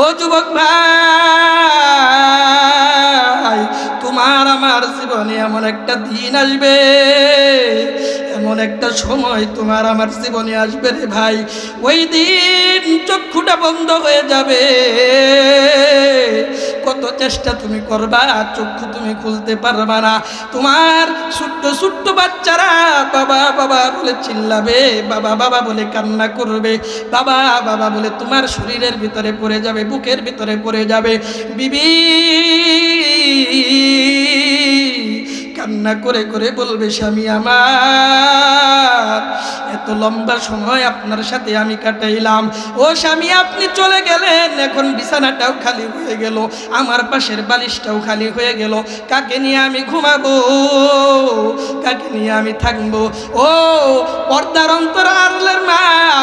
ও যুবক ভাই, তোমার আমার জীবনে এমন একটা দিন আসবে, এমন একটা সময় তোমার আমার জীবনে আসবে রে ভাই, ওই দিন চক্ষুটা বন্ধ হয়ে যাবে। কত চেষ্টা তুমি করবা, চক্ষু তুমি খুলতে পারবা না। তোমার ছোট্ট ছোট্ট বাচ্চারা বাবা বাবা বলে চিল্লাবে, বাবা বাবা বলে কান্না করবে, বাবা বাবা বলে তোমার শরীরের ভিতরে পড়ে যাবে, বুকের ভিতরে পড়ে যাবে। বিবি কান্না করে করে বলবে, স্বামী আমার, এত লম্বা সময় আপনার সাথে আমি কাটাইলাম, ও স্বামী আপনি চলে গেলেন, এখন বিছানাটাও খালি হয়ে গেল, আমার পাশের বালিশটাও খালি হয়ে গেল, কাকে নিয়ে আমি ঘুমাবো, কাকে নিয়ে আমি থাকবো? ও পর্দার অন্তরালের মা,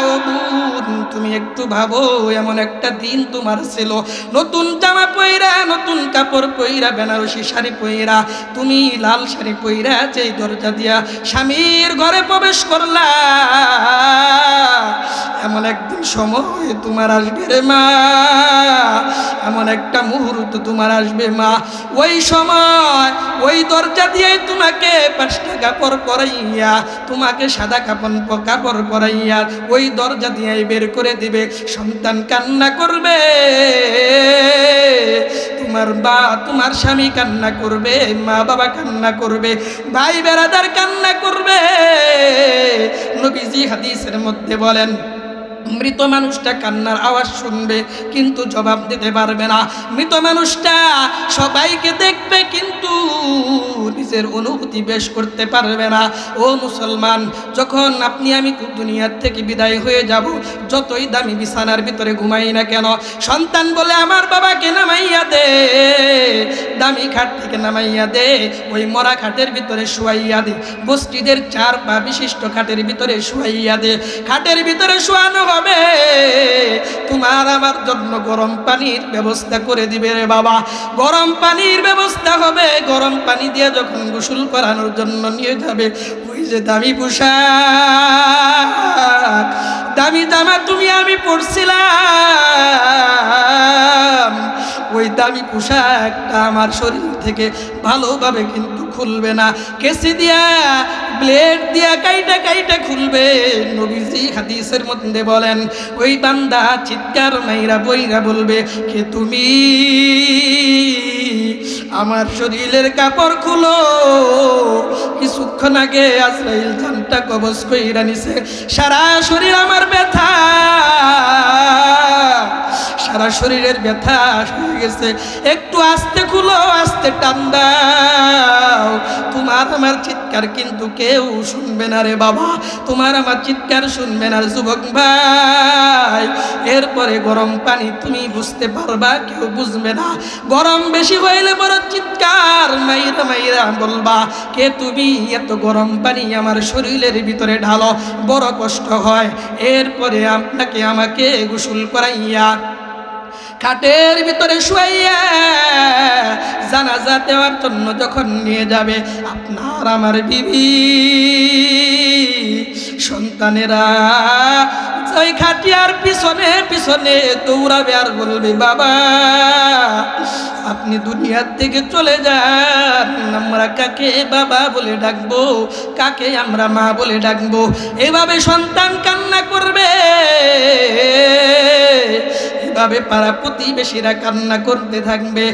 ও বোন, তুমি একটু ভাবো, এমন একটা দিন তোমার ছিল, নতুন জামা পইরা, নতুন কাপড় পইরা, বেনারসি শাড়ি পইরা, তুমি লাল শাড়ি পইরা যেই দরজা দিয়া স্বামীর ঘরে প্রবেশ করলা, এমন একদিন সময় তোমার আসবে রে মা, এমন একটা মুহূর্ত তোমার আসবে মা, ওই সময় ওই দরজা দিয়ে তোমাকে 5 টাকা কাপড় পরাইয়া, তোমাকে সাদা কাপড় পরাইয়া ওই দরজা দিয়ে বের করে দিবে। সন্তান কান্না করবে, তোমার বা তোমার স্বামী কান্না করবে, মা বাবা কান্না করবে, ভাই বেরাদার কান্না করবে। নবীজি হাদিসের মধ্যে বলেন, মৃত মানুষটা কান্নার আওয়াজ শুনবে কিন্তু জবাব দিতে পারবে না, মৃত মানুষটা সবাইকে দেখবে কিন্তু নিজের অনুভূতি বেশ করতে পারবে না। ও মুসলমান, যখন আপনি আমি দুনিয়ার থেকে বিদায় হয়ে যাব, যতই দামি বিছানার ভিতরে ঘুমাই না কেন, সন্তান বলে আমার বাবাকে নামাইয়া দে, দামি খাট থেকে নামাইয়া দে, ওই মরা খাটের ভিতরে শুয়াইয়া দে, মসজিদের 4 পা বিশিষ্ট খাটের ভিতরে শুয়াইয়া দে, খাটের ভিতরে শোয়ানো হবে, তোমার আমার জন্য গরম পানির ব্যবস্থা করে দিবে রে বাবা, গরম পানির ব্যবস্থা হবে, গরম পানি দিয়ে যখন গোসল করানোর জন্য নিয়ে যাবে, ওই যে দামি পোশাক, দামি জামা তুমি আমি পরছিলাম, ওই দামি পোশাকটা আমার শরীর থেকে ভালোভাবে কিন্তু খুলবে না, কেসি দিয়া ব্লেড দিয়া কাইটা কাইটা খুলবে। নবীজি হাদিসের মধ্যে বলেন, ওই বান্দা চিৎকার মাইরা বইরা বলবে, কে তুমি, আমার শরীরের কাপড় খুলো, কিছুক্ষণ আগে আজরাইল জানটা কবজ কইরা নিছে, সারা শরীর আমার ব্যথা, সারা শরীরের ব্যথা হয়ে গেছে, একটু আস্তে খুলো, আস্তে টান দাও, তোমার আমার চিৎকার কিন্তু কেউ শুনবে না রে বাবা, তোমার আমার চিৎকার শুনবে না যুবক ভাই। এরপরে গরম পানি তুমি বুঝতে পারবা, কেউ বুঝবে না, গরম বেশি হইলে বড় চিৎকার মাইরা মাইরা বলবা, কে তুমি, এত গরম পানি আমার শরীরের ভিতরে ঢালো, বড় কষ্ট হয়। এরপরে আপনাকে আমাকে গোসল করাইয়া খাটের ভিতরে শুয়াইয়া জানাজা দেওয়ার জন্য যখন নিয়ে যাবে, আপনার আমার বিবি সন্তানেরা ওই খাটিয়ার পিছনে পিছনে দৌড়াবে আর বলবে, বাবা আপনি দুনিয়ার থেকে চলে যান, আমরা কাকে বাবা বলে ডাকবো, কাকে আমরা মা বলে ডাকবো? এভাবে সন্তান কান্না করবে, এভাবে পাড়া প্রতিবেশীরা কান্না করতে থাকবে।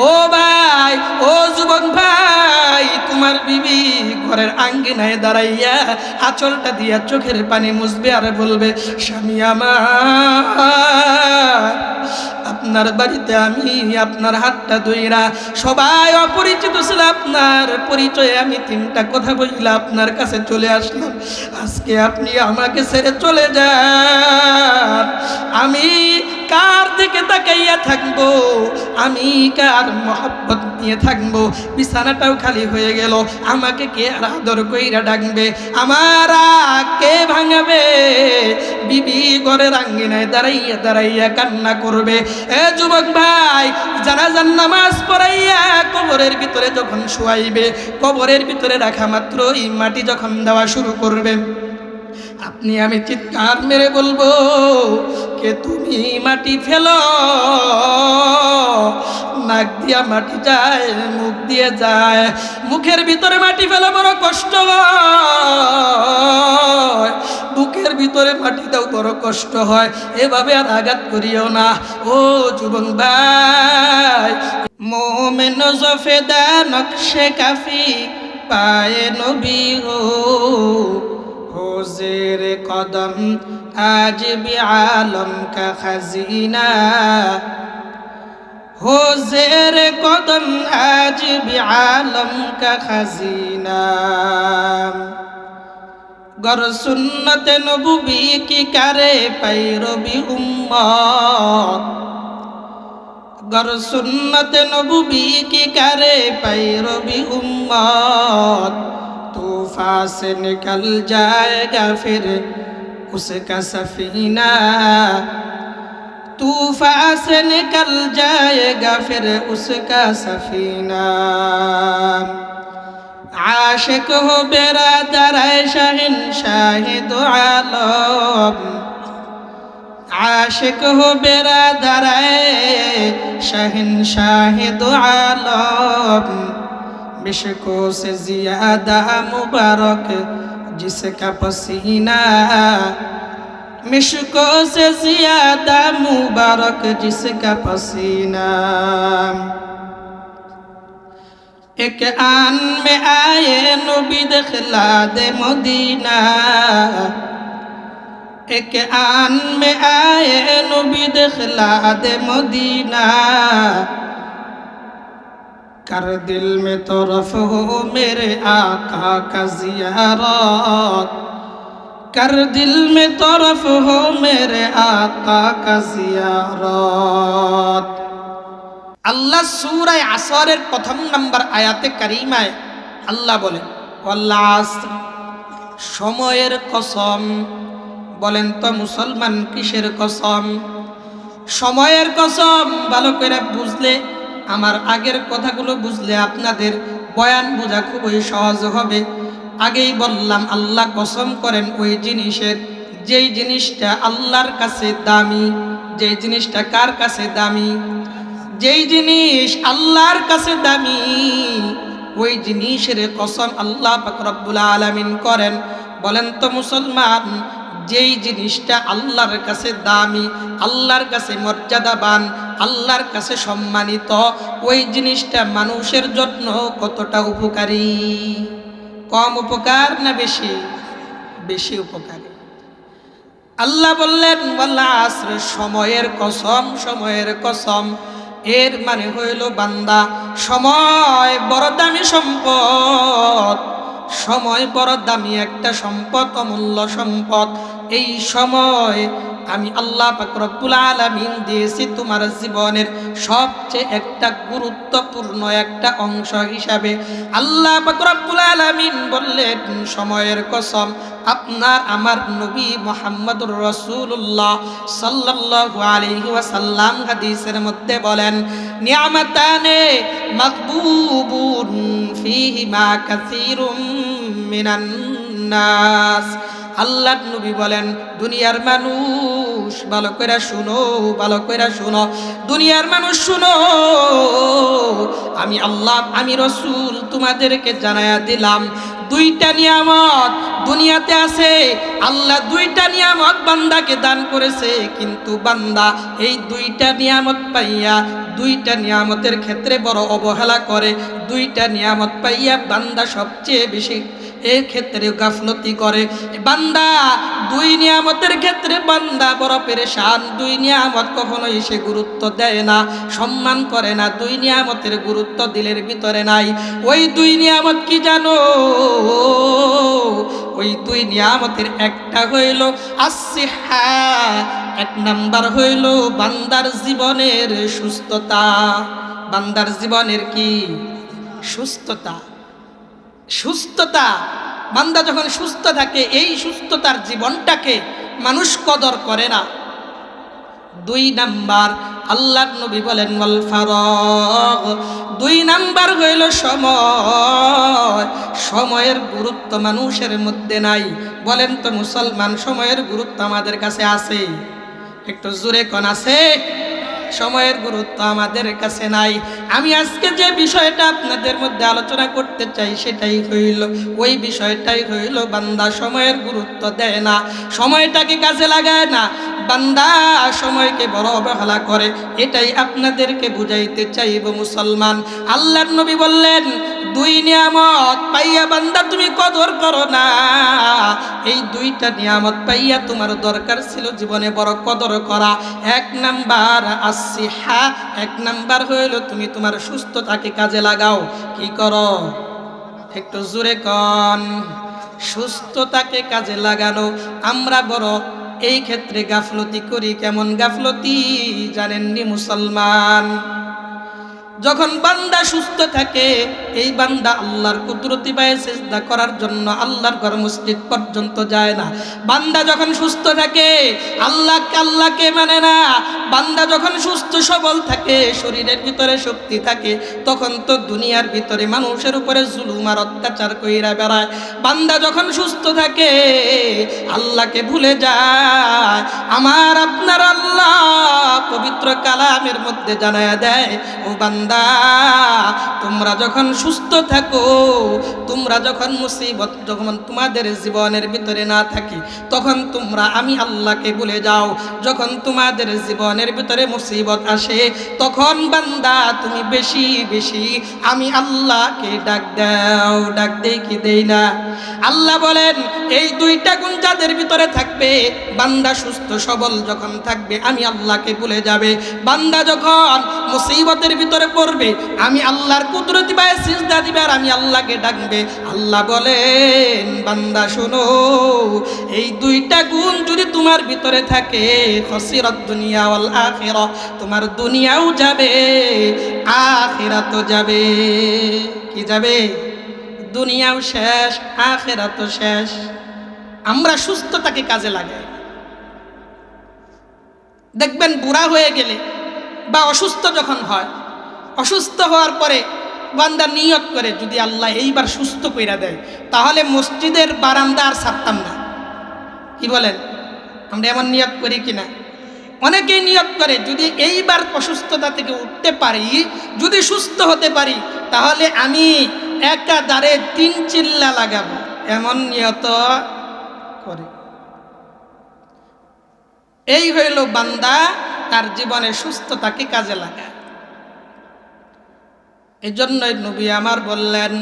ও ভাই, ও যুবক ভাই, তোমার বিবি ঘরের আঙ্গিনায় দাঁড়াইয়া আঁচলটা দিয়া চোখের পানি মুছবে আর বলবে, স্বামী আমার, আপনার বাড়িতে আমি আপনার হাতটা ধইরা, সবাই অপরিচিত ছিল, আপনার পরিচয়ে আমি 3টা কথা বইলা আপনার কাছে চলে আসলাম, আজকে আপনি আমাকে ছেড়ে চলে যান, আমি কার দিকে তাকাইয়া থাকবো, আমি কার মহব্বত নিয়ে থাকবো? বিছানাটাও খালি হয়ে গেল, আমাকে কে আদর কইরা ডাকবে, আমার কে ভাঙাবে? বিবি ঘরের আঙ্গিনায় দাঁড়াইয়া দাঁড়াইয়া কান্না করবে। এ যুবক ভাই, জানাজার নামাজ পড়াইয়া কবরের ভিতরে যখন শুয়াইবে, কবরের ভিতরে রাখা মাত্রই মাটি যখন দেওয়া শুরু করবে, আপনি আমি চিৎকার মেরে বলবো, কে তুমি? মাটি ফেলো, নাক দিয়া মাটি যায়, মুখ দিয়ে যায়, মুখের ভিতরে মাটি ফেলা বড় কষ্ট হয়, বুকের ভিতরে মাটি দাও বড় কষ্ট হয়। এভাবে আর আঘাত করিও না ও যুবক ভাই। মোমেন জফেদা নকশে কাফি পায়ে নবী हो ज़ेर कदम आज भी आलम का खजीना, हो ज़ेर कदम आज भी आलम का खजीना। गर सुन्नत नबूवी की करे पैरवी उम्मत, गर सुन्नत नबूवी की करे पैरवी उम्मत, तूफान से निकल जाएगा फिर उसका सफीना, तूफान से निकल जाएगा फिर उसका सफीना। आशिक हो बिरादर शहंशाह दो आलम, आशिक हो बिरादर शहंशाह दो आलम, मिशकों से ज़्यादा मुबारक जिसका पसीना, मिशकों से ज़्यादा मुबारक जिसका पसीना। एक आन में आए नबी दिखला दे मदीना, एक आन में आए नबी दिखला दे मदीना, कर दिल में तरफ हो मेरे आका का ज़ियारत, कर दिल में तरफ हो मेरे आका का ज़ियारत। আল্লাহ সূরা আসরের প্রথম নম্বর আয়াতে কারিমায় আল্লাহ বলেন ওয়াল আসর, সময়ের কসম। বলেন তো মুসলমান কিসের কসম? সময়ের কসম। ভালো করে বুঝলে, আমার আগের কথাগুলো বুঝলে আপনাদের বয়ান বোঝা খুবই সহজ হবে। আগেই বললাম আল্লাহ কসম করেন ওই জিনিসের, যেই জিনিসটা আল্লাহর কাছে দামি। যেই জিনিসটা কার কাছে দামি? যেই জিনিস আল্লাহর কাছে দামি, ওই জিনিসের কসম আল্লাহ পাক রব্বুল আলামিন করেন। বলেন তো মুসলমান, যেই জিনিসটা আল্লাহর কাছে দামি, আল্লাহর কাছে মর্যাদাবান, আল্লাহর কাছে সম্মানিত, ওই জিনিসটা মানুষের জন্য কতটা উপকারী? কম উপকার না বেশি? বেশি উপকারী। আল্লাহ বললেন ওয়াল আসর, সময়ের কসম, সময়ের কসম। এর মানে হইল বান্দা, সময় বড় দামি সম্পদ, সময় বড় দামি একটা সম্পদ, অমূল্য সম্পদ। এই সময় আমি আল্লাহ পাক রব্বুল আলামিন দিয়েছি তোমার জীবনের সবচেয়ে একটা গুরুত্বপূর্ণ একটা অংশ হিসাবে। আল্লাহ পাক রব্বুল আলামিন বললেন সময়ের কসম। আপনার আমার নবী মুহাম্মদুর রাসূলুল্লাহ সাল্লাল্লাহু আলাইহি ওয়াসাল্লাম হাদিসের মধ্যে বলেন নিয়ামাতানে মাকবুবুন ফীহিমা কাসীরুম মিনান নাস। আল্লাহর নবী বলেন দুনিয়ার মানুষ ভালো করে শুনো, ভালো করে শুনো, দুনিয়ার মানুষ শুনো, আমি আল্লাহ, আমি রাসূল তোমাদেরকে জানায়া দিলাম দুইটা নিয়ামত দুনিয়াতে আছে। আল্লাহ দুইটা নিয়ামত বান্দাকে দান করেছে, কিন্তু বান্দা এই দুইটা নিয়ামত পাইয়া দুইটা নিয়ামতের ক্ষেত্রে বড় অবহেলা করে। দুইটা নিয়ামত পাইয়া বান্দা সবচেয়ে বেশি এর ক্ষেত্রে গাফলতি করে। বান্দা দুই নিয়ামতের ক্ষেত্রে বান্দা বড় পেরেশান। দুই নিয়ামত কখনোই সে গুরুত্ব দেয় না, সম্মান করে না। দুই নিয়ামতের গুরুত্ব দিলের ভিতরে নাই। ওই দুই নিয়ামত কি জানো? ওই দুই নিয়ামতের একটা হইল আসিহা, এক নাম্বার হইল বান্দার জীবনের সুস্থতা। বান্দার জীবনের কি? সুস্থতা। সুস্থতা। বান্দা যখন সুস্থ থাকে, এই সুস্থতার জীবনটাকে মানুষ কদর করে না। দুই নাম্বার আল্লাহর নবী বলেন ওয়াল ফারাগ, দুই নাম্বার হইল সময়। সময়ের গুরুত্ব মানুষের মধ্যে নাই। বলেন তো মুসলমান, সময়ের গুরুত্ব আমাদের কাছে আছে? একটু জোরে কোন আছে? সময়ের গুরুত্ব আমাদের কাছে নাই। আমি আজকে যে বিষয়টা আপনাদের মধ্যে আলোচনা করতে চাই সেটাই হইল, ওই বিষয়টাই হইল বান্দা সময়ের গুরুত্ব দেয় না, সময়টাকে কাজে লাগায় না, বান্দা সময়কে বড় অবহেলা করে। এটাই আপনাদেরকে বুঝাইতে চাইব মুসলমান। আল্লাহর নবী বললেন, দুই নিয়ামত পাইয়া বান্দা তুমি কদর করো না। এই দুইটা নিয়ামত পাইয়া তোমার দরকার ছিল জীবনে বড় কদর করা। এক নাম্বার আসিহা, এক নাম্বার হইল তুমি তোমার সুস্থতাকে কাজে লাগাও। কি করো? একটু জোরে কন। সুস্থতাকে কাজে লাগানো। আমরা বড় এই ক্ষেত্রে গাফলতি করি। কেমন গাফলতি জানেননি মুসলমান? যখন বান্দা সুস্থ থাকে, এই বান্দা আল্লাহর কুদরতি পায়ে সিজদা করার জন্য আল্লাহর ঘর মসজিদ পর্যন্ত যায় না। বান্দা যখন সুস্থ থাকে আল্লাহকে মানে না। বান্দা যখন সুস্থ সবল থাকে, শরীরের ভিতরে শক্তি থাকে, তখন তো দুনিয়ার ভিতরে মানুষের উপরে জুলুম আর অত্যাচার কইরা বেড়ায়। বান্দা যখন সুস্থ থাকে আল্লাহকে ভুলে যায়। আমার আপনার আল্লাহ পবিত্র কালামের মধ্যে জানায়া দেয়, ও বান্দা তোমরা যখন সুস্থ থাকো, তোমরা যখন মুসিবত যখন তোমাদের জীবনের ভিতরে না থাকে, তখন তোমরা আমি আল্লাহকে ভুলে যাও। যখন তোমাদের জীবনের ভিতরে মুসিবত আসে, তখন বান্দা তুমি বেশি বেশি আমি আল্লাহকে ডাক দাও। ডাক দেই কি দেই না? আল্লাহ বলেন, এই দুইটা গুণ যাদের ভিতরে থাকবে, বান্দা সুস্থ সবল যখন থাকবে আমি আল্লাহকে ভুলে যাবে। বান্দা যখন মুসিবতের ভিতরে পড়বে আমি আল্লাহর কুদরতি পায়ে সিজদা দিবে আর আমি আল্লাহকে ডাকবে। আল্লাহ বলেন, বান্দা শোনো, এই দুইটা গুণ যদি তোমার ভিতরে থাকে, খসিরাত দুনিয়া ওয়াল আখিরাহ, তোমার দুনিয়াও যাবে আখিরাতও যাবে। কি যাবে? দুনিয়াও শেষ, আখিরাতও শেষ। আমরা সুস্থতাকে কাজে লাগাই। দেখবেন বুড়া হয়ে গেলে বা অসুস্থ যখন হয়, অসুস্থ হওয়ার পরে বান্দা নিয়ত করে, যদি আল্লাহ এইবার সুস্থ কইরা দেয় তাহলে মসজিদের বারান্দা আর ছাড়তাম না। কি বলেন? আমরা এমন নিয়ত করি কিনা? অনেকেই নিয়ত করে, যদি এইবার অসুস্থতা থেকে উঠতে পারি, যদি সুস্থ হতে পারি, তাহলে আমি একাধারে 3 চিল্লা লাগাবো, এমন নিয়ত করে। এই হইল বান্দা তার জীবনে সুস্থতাকে কাজে লাগায়। এই জন্যই নবী আমার বললেন,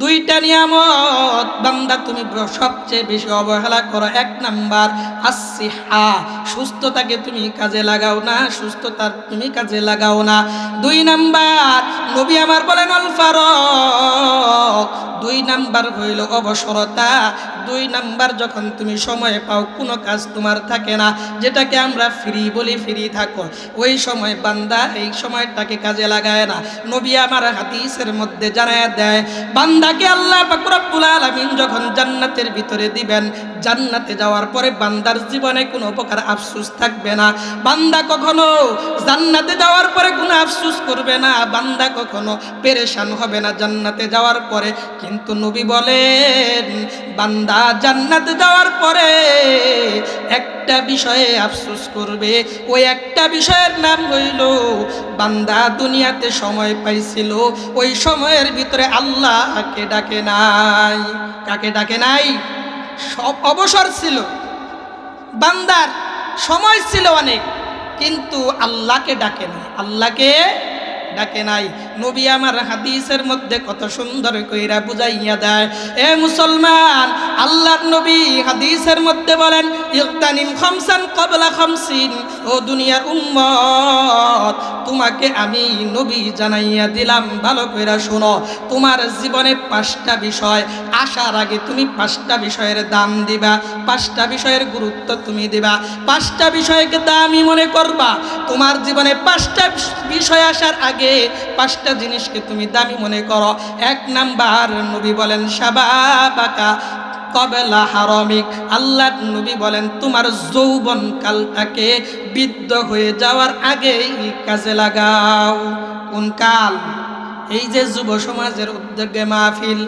দুইটা নিয়ামত বান্দা তুমি সবচেয়ে বেশি অবহেলা করো। এক নাম্বার আসিহা, সুস্থতাকে তুমি কাজে লাগাও না, সুস্থতা তুমি কাজে লাগাও না। দুই নাম্বার নবী আমার বলেন আল ফারাগ, দুই নাম্বার হইল অবসরতা। দুই নাম্বার যখন তুমি সময় পাও, কোনো কাজ তোমার থাকে না, যেটাকে আমরা ফ্রি বলি, ফ্রি থাকো, ওই সময় বান্দা এই সময়টাকে কাজে লাগায় না। নবী আমার হাদিসের মধ্যে জানায়া দেয়, বান্দাকে আল্লাহ পাক রব্বুল আলামিন যখন জান্নাতের ভিতরে দিবেন, জান্নাতে যাওয়ার পরে বান্দার জীবনে কোনো প্রকার আফসোস থাকবে না। বান্দা কখনো জান্নাতে যাওয়ার পরে কোনো আফসোস করবে না, বান্দা কখনো পেরেশান হবে না জান্নাতে যাওয়ার পরে। কিন্তু নবী বলেন, বান্দা জান্নাতে যাওয়ার পরে একটা বিষয়ে আফসোস করবে। ওই একটা বিষয়ের নাম হইল, বান্দা দুনিয়াতে সময় পাইছিল, ওই সময়ের ভিতরে আল্লাহকে ডাকে নাই। কাকে ডাকে নাই? সব অবসর ছিল, বান্দার সময় ছিল অনেক, কিন্তু আল্লাহকে ডাকে নাই। আল্লাহকে ডাকে নাই। নবী আমার হাদিসের মধ্যে কত সুন্দর কইরা বুঝাইয়া দেয়। এ মুসলমান, আল্লাহর নবী হাদিসের মধ্যে বলেন, ইগতানিম খামসান ক্বাবলা খামসিন। ও দুনিয়ার উম্মত, তোমাকে আমি নবী জানাইয়া দিলাম, ভালো কইরা শোনো। তোমার জীবনে 5টা বিষয় আসার আগে তুমি 5টা বিষয়ের দাম দিবা, 5টা বিষয়ের গুরুত্ব তুমি দিবা, 5টা বিষয়কে দামি মনে করবা। তোমার জীবনে 5টা বিষয় আসার আগে 5টা জিনিসকে তুমি দামি মনে করো। এক নাম্বার নবী বলেন, শাবাবাকা, ক্বাবলা হারামিক। আল্লাহর নবী বলেন তোমার যৌবন কালটাকে বৃদ্ধ হয়ে যাওয়ার আগেই কাজে লাগাও। কোন কাল? এই যে যুব সমাজের উদ্যোগে মাহফিল।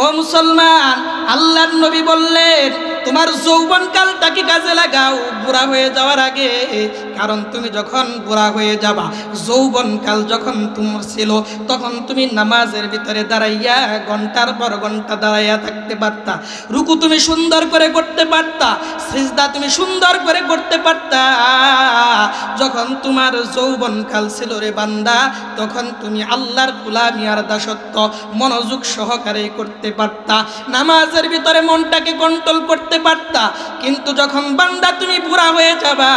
ও মুসলমান, আল্লাহর নবী বললেন তোমার যৌবন কালটাকে কাজে লাগাও বুড়া হয়ে যাওয়ার আগে। কারণ তুমি যখন বুড়া হয়ে যাবা, যৌবন কাল যখন তোমার ছিল তখন তুমি নামাজের ভিতরে দাঁড়াইয়া ঘন্টার পর ঘন্টা দাঁড়াইয়া থাকতে পারতা, রুকু তুমি সুন্দর করে করতে পারতা, সিজদা তুমি সুন্দর করে করতে পারতা। যখন তোমার যৌবন কাল ছিল রে বান্দা, তখন তুমি আল্লাহর গোলামি আর দাসত্ব মনোযোগ সহকারে করতে পারতা, নামাজের ভিতরে মনটাকে কন্ট্রোল করতে পারতা। কিন্তু যখন বান্দা তুমি বুড়া হয়ে যাবা,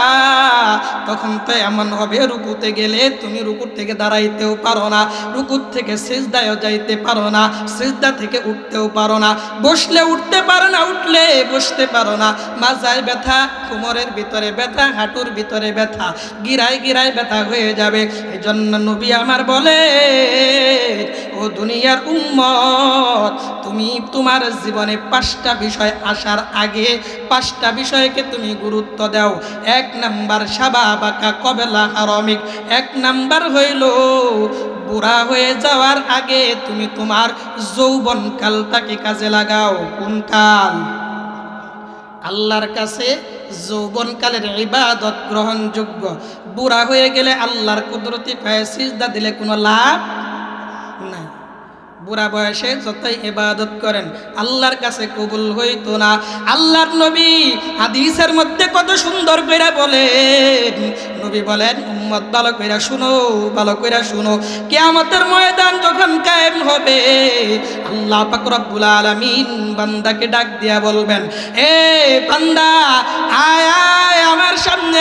তখন তো এমন হবে রুকুতে গেলে তুমি রুকুর থেকে দাঁড়াইতেও পারো না, রুকুর থেকে সিজদায়ও যাইতে পারো না, সিজদা থেকে উঠতেও পারো না, বসলে উঠতে পারো না, উঠলে বসতে পারো না, মাজায় ব্যথা, কোমরের ভিতরে ব্যথা, হাঁটুর ভিতরে ব্যথা, গিরায় গিরায় ব্যথা হয়ে যাবে। এই জন্য নবী আমার বলে, ও দুনিয়ার উম্মত, তুমি তোমার জীবনে 5টা বিষয় আসার আগে 5টা বিষয়কে তুমি গুরুত্ব দাও। 1 নাম্বার শাবাবাকা ক্বাবলা হারামিক। 1 নাম্বার হইল বুড়া হয়ে যাওয়ার আগে তুমি তোমার যৌবন কালটাকে কাজে লাগাও। কোন কাল? আল্লাহর কাছে যৌবনকালের ইবাদত গ্রহণযোগ্য। বুড়া হয়ে গেলে আল্লাহর কুদরতি পায়ে সিজদা দিলে কোনো লাভ নাই। বুড়া বয়সে যতই ইবাদত করেন আল্লাহর কাছে কবুল হইতো না। আল্লাহর নবী হাদিসের মধ্যে কত সুন্দর কইরা বলেন, নবী বলেন উম্মত ভালো কইরা শুনো, ভালো কইরা শুনো, কিয়ামতের ময়দান যখন কায়েম হবে, আল্লাহ পাক রব্বুল আলামিন বান্দাকে ডাক দিয়া বলবেন, এ বান্দা আয় আয় আমার সামনে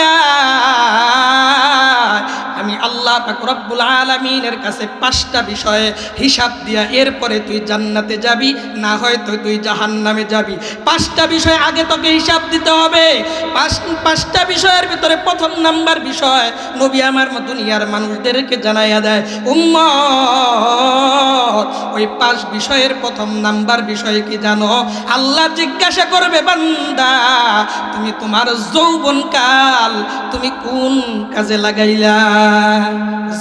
আয়। আমি আল্লাহ পাক রব্বুল আলামিনের কাছে 5টা বিষয়ে হিসাব দিয়া এরপরে তুই জান্নাতে যাবি, না হয়তো তুই জাহান্নামে যাবি। 5টা বিষয় আগে তোকে হিসাব দিতে হবে। 5টা বিষয়ের ভিতরে 1 নাম্বার বিষয় নবী আমার দুনিয়ার মানুষদেরকে জানাইয়া দেয়, উম্মত ওই 5 বিষয়ের 1 নাম্বার বিষয় কি জানো? আল্লাহ জিজ্ঞাসা করবে, বান্দা তুমি তোমার যৌবনকাল তুমি কোন কাজে লাগাইলা?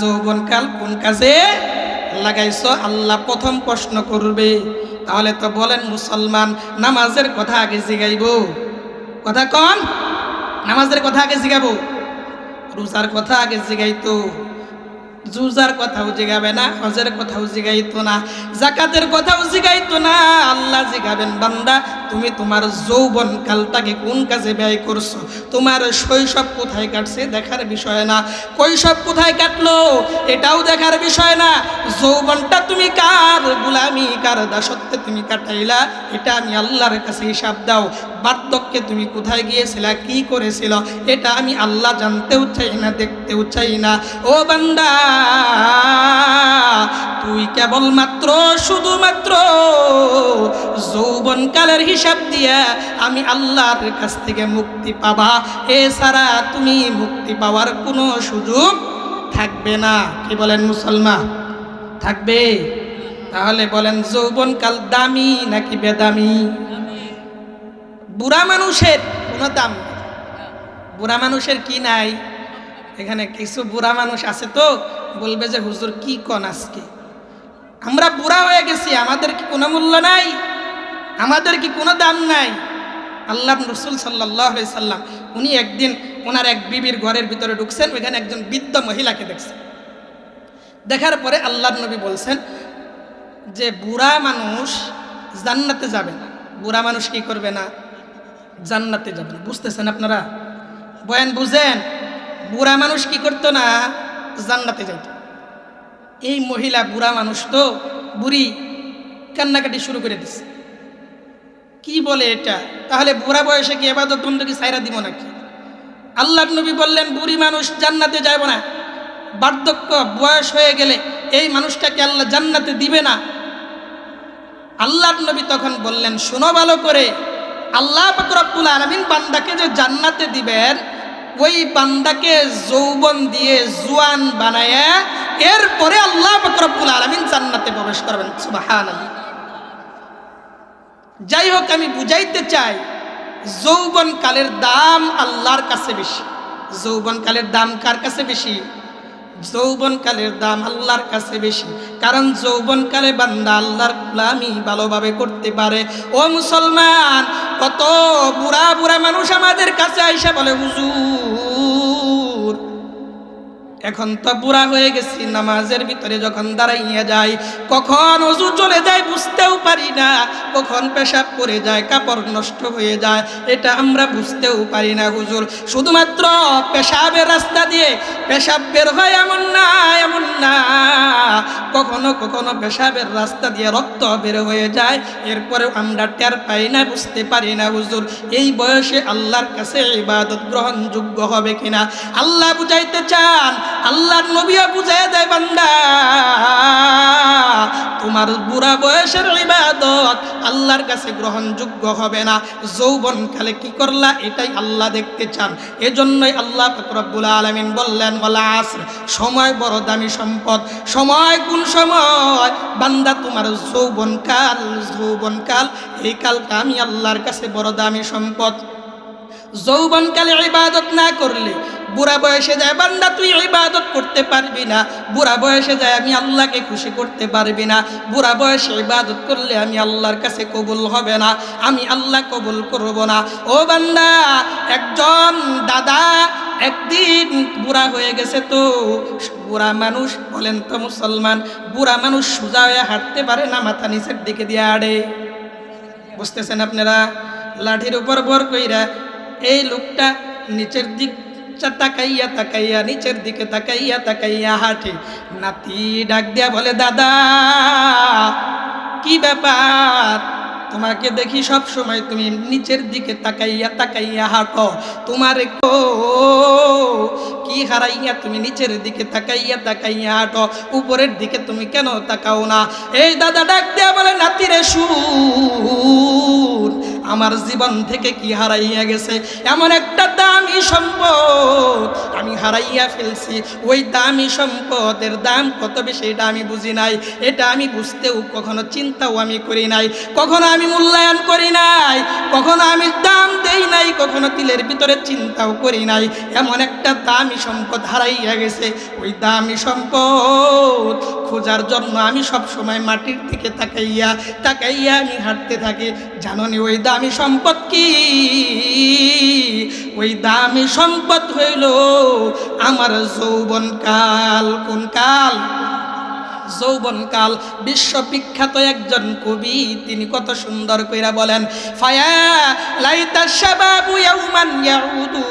যৌবনকাল কোন কাজে লাগাইছো? আল্লাহ প্রথম প্রশ্ন করবে। তাহলে তো বলেন মুসলমান, নামাজের কথা আগে জিগাইব? কথা কন, নামাজের কথা আগে জিগাবো? রোজার কথা আগে জিগাইতো? জুজার কথাও জিগাবে না, হজের কথাও জিগাইতো না, জাকাতের কথাও জিগাইতো না। আল্লাহ জিগাবেন, বান্দা তুমি তোমার যৌবন কালটাকে কোন কাজে ব্যয় করছো? তোমার শৈশব কোথায় কাটছে দেখার বিষয় না, কৈশব কোথায় কাটলো এটাও দেখার বিষয় না, যৌবনটা তুমি কার গোলামি কার দাসত্বে তুমি কাটাইলা এটা আমি আল্লাহর কাছে হিসাব দাও। বার্ধক্যে তুমি কোথায় গিয়েছিলা, কি করেছিল, এটা আমি আল্লাহ জানতেও চাই না, দেখতেও চাই না। ও বান্দা, তুই কেবলমাত্র শুধুমাত্র যৌবনকালের হিসাব দিয়া আমি আল্লাহর কাছ থেকে মুক্তি পাবা, এছাড়া তুমি মুক্তি পাওয়ার কোনো সুযোগ থাকবে না। কি বলেন মুসলমান? থাকবে? তাহলে বলেন যৌবনকাল দামি নাকি বেদামি? বুড়া মানুষের কোনো দাম নেই। বুড়া মানুষের কি নাই? এখানে কিছু বুড়া মানুষ আছে তো বলবে যে হুজুর কি কন আজকে আমরা বুড়া হয়ে গেছি, আমাদের কি কোনো মূল্য নাই, আমাদের কি কোনো দাম নাই? আল্লাহ রসুল সাল্লাল্লাহু আলাইহি সাল্লাম উনি একদিন ওনার এক বিবির ঘরের ভিতরে ঢুকছেন, ওইখানে একজন বৃদ্ধ মহিলাকে দেখছেন। দেখার পরে আল্লাহর নবী বলছেন যে বুড়া মানুষ জান্নাতে যাবে না। বুড়া মানুষ কি করবে না? জান্নাতে যাবে না। বুঝতেছেন আপনারা? বয়ান বুঝেন? বুড়া মানুষ কি করতো না? জান্নাতে যাইত। এই মহিলা বুড়া মানুষ তো, বুড়ি কান্নাকাটি শুরু করে দিচ্ছে। কি বলে এটা? তাহলে বুড়া বয়সে কি ইবাদত বন্দেগী ছাইরা দিব নাকি? আল্লাহর নবী বললেন বুড়ি মানুষ জান্নাতে যাবে না। বার্ধক্য বয়স হয়ে গেলে এই মানুষটাকে আল্লাহ জান্নাতে দিবে না। আল্লাহর নবী তখন বললেন, শোনো ভালো করে, আল্লাহ পাক রব্বুল আলামিন বান্দাকে যে জান্নাতে দিবেন, ওই বান্দাকে যৌবন দিয়ে জুয়ান বানায়া এরপরে আল্লাহ পাক রব্বুল আলামিন জান্নাতে প্রবেশ করবেন। সুবহানাল্লাহ। যাই হোক, আমি বুঝাইতে চাই যৌবনকালের দাম আল্লাহর কাছে বেশি। যৌবনকালের দাম কার কাছে বেশি? যৌবনকালের দাম আল্লাহর কাছে বেশি। কারণ যৌবনকালে বান্দা আল্লাহর গোলামি ভালোভাবে করতে পারে। ও মুসলমান, কত বুড়া বুড়া মানুষ আমাদের কাছে আইসা বলে, হুজুর এখন তো বুড়া হয়ে গেছি, নামাজের ভিতরে যখন দাঁড়াইয়া যাই কখন ওযু চলে যায় বুঝতেও পারি না, কখন পেশাব করে যায়, কাপড় নষ্ট হয়ে যায়, এটা আমরা বুঝতেও পারি না হুজুর। শুধুমাত্র পেশাবের রাস্তা দিয়ে পেশাব বের হয় এমন না, এমন না, কখনো কখনো পেশাবের রাস্তা দিয়ে রক্ত বের হয়ে যায়, এরপরেও আমরা টের পাই না, বুঝতে পারি না হুজুর। এই বয়সে আল্লাহর কাছে ইবাদত গ্রহণযোগ্য হবে কিনা আল্লাহ বুঝাইতে চান। আল্লাহর নবীও বুঝাই দেয়, বান্দা তোমার বুড়া বয়সের ইবাদত আল্লাহর কাছে গ্রহণযোগ্য হবে না। যৌবনকালে কি করলা এটাই আল্লাহ দেখতে চান। এজন্যই আল্লাহ পাক রব্বুল আলামিন বললেন, ওয়াল আসর, সময় বড় দামি সম্পদ। সময় কোন সময়? বান্দা তোমার যৌবনকাল, যৌবনকাল এই কালটা আমি আল্লাহর কাছে বড় দামি সম্পদ। যৌবনকালে ইবাদত না করলে বুড়া বয়সে যায় বান্দা তুই ইবাদত করতে পারবি না। বুড়া বয়সে যায় আমি আল্লাহকে খুশি করতে পারবি না। বুড়া বয়সে ইবাদত করলে আমি আল্লাহর কাছে কবুল হবে না, আমি আল্লাহ কবুল করব না। ও বান্দা, একজন দাদা একদিন বুড়া হয়ে গেছে, তো বুড়া মানুষ, বলেন তো মুসলমান, বুড়া মানুষ সোজা হয়ে হাঁটতে পারে না, মাথা নিচের দিকে দিয়ে আড়ে। বুঝতেছেন আপনারা? লাঠির উপর ভর কইরা এই লোকটা নিচের দিক তাকাইয়া তাকাইয়া, নিচের দিকে তাকাইয়া তাকাইয়া হাঁটে। নাতি ডাক দিয়া বলে, দাদা কি ব্যাপার? তোমাকে দেখি সব সময় তুমি নিচের দিকে তাকাইয়া তাকাইয়া হাঁটো, তোমার কি হারাইয়া তুমি নিচের দিকে তাকাইয়া তাকাইয়া হাঁটো, উপরের দিকে তুমি কেন তাকাও না? এই দাদা ডাক দিয়া বলে, নাতিরে শুন, আমার জীবন থেকে কি হারাইয়া গেছে, এমন একটা দামি সম্পদ আমি হারাইয়া ফেলছি। ওই দামি সম্পদের দাম কত বেশি এটা আমি বুঝি নাই, এটা আমি বুঝতেও কখনো চিন্তাও আমি করি নাই, কখনো আমি মূল্যায়ন করি নাই, কখনো আমি দাম দেই নাই, কখনো দিলের ভিতরে চিন্তাও করি নাই। এমন একটা দামি সম্পদ হারাইয়া গেছে। ওই দামি সম্পদ খোঁজার জন্য আমি সব সময় মাটির দিকে তাকাইয়া তাকাইয়া আমি হাঁটতে থাকি। জানোনি ওই দামি সম্পদ কি? ওই দামি সম্পদ হইল আমার যৌবনকাল। কোন কাল? যৌবনকাল। বিশ্ববিখ্যাত একজন কবি, তিনি কত সুন্দর কইরা বলেন, ফায়া লাইতা শাবাবু ইয়াউমান ইয়াউদু।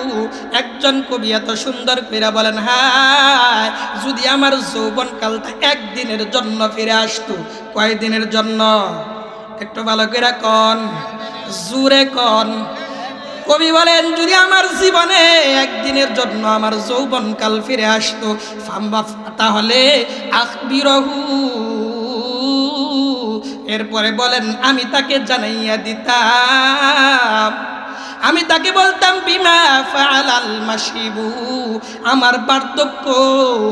একজন কবি এত সুন্দর কইরা বলেন, হায় যদি আমার যৌবনকালটা একদিনের জন্য ফিরে আসতো। কয়দিনের জন্য? একটু ভালো কইরা কন, জোরে কন। কবি বলেন, যদি আমার জীবনে একদিনের জন্য আমার যৌবনকাল ফিরে আসতো, তাহলে আখবিরহু, এরপরে বলেন আমি তাকে জানাইয়া দিতাম, আমি তাকে বলতাম, বিমা ফাআলাল মাশিবু, আমার বার্ধক্য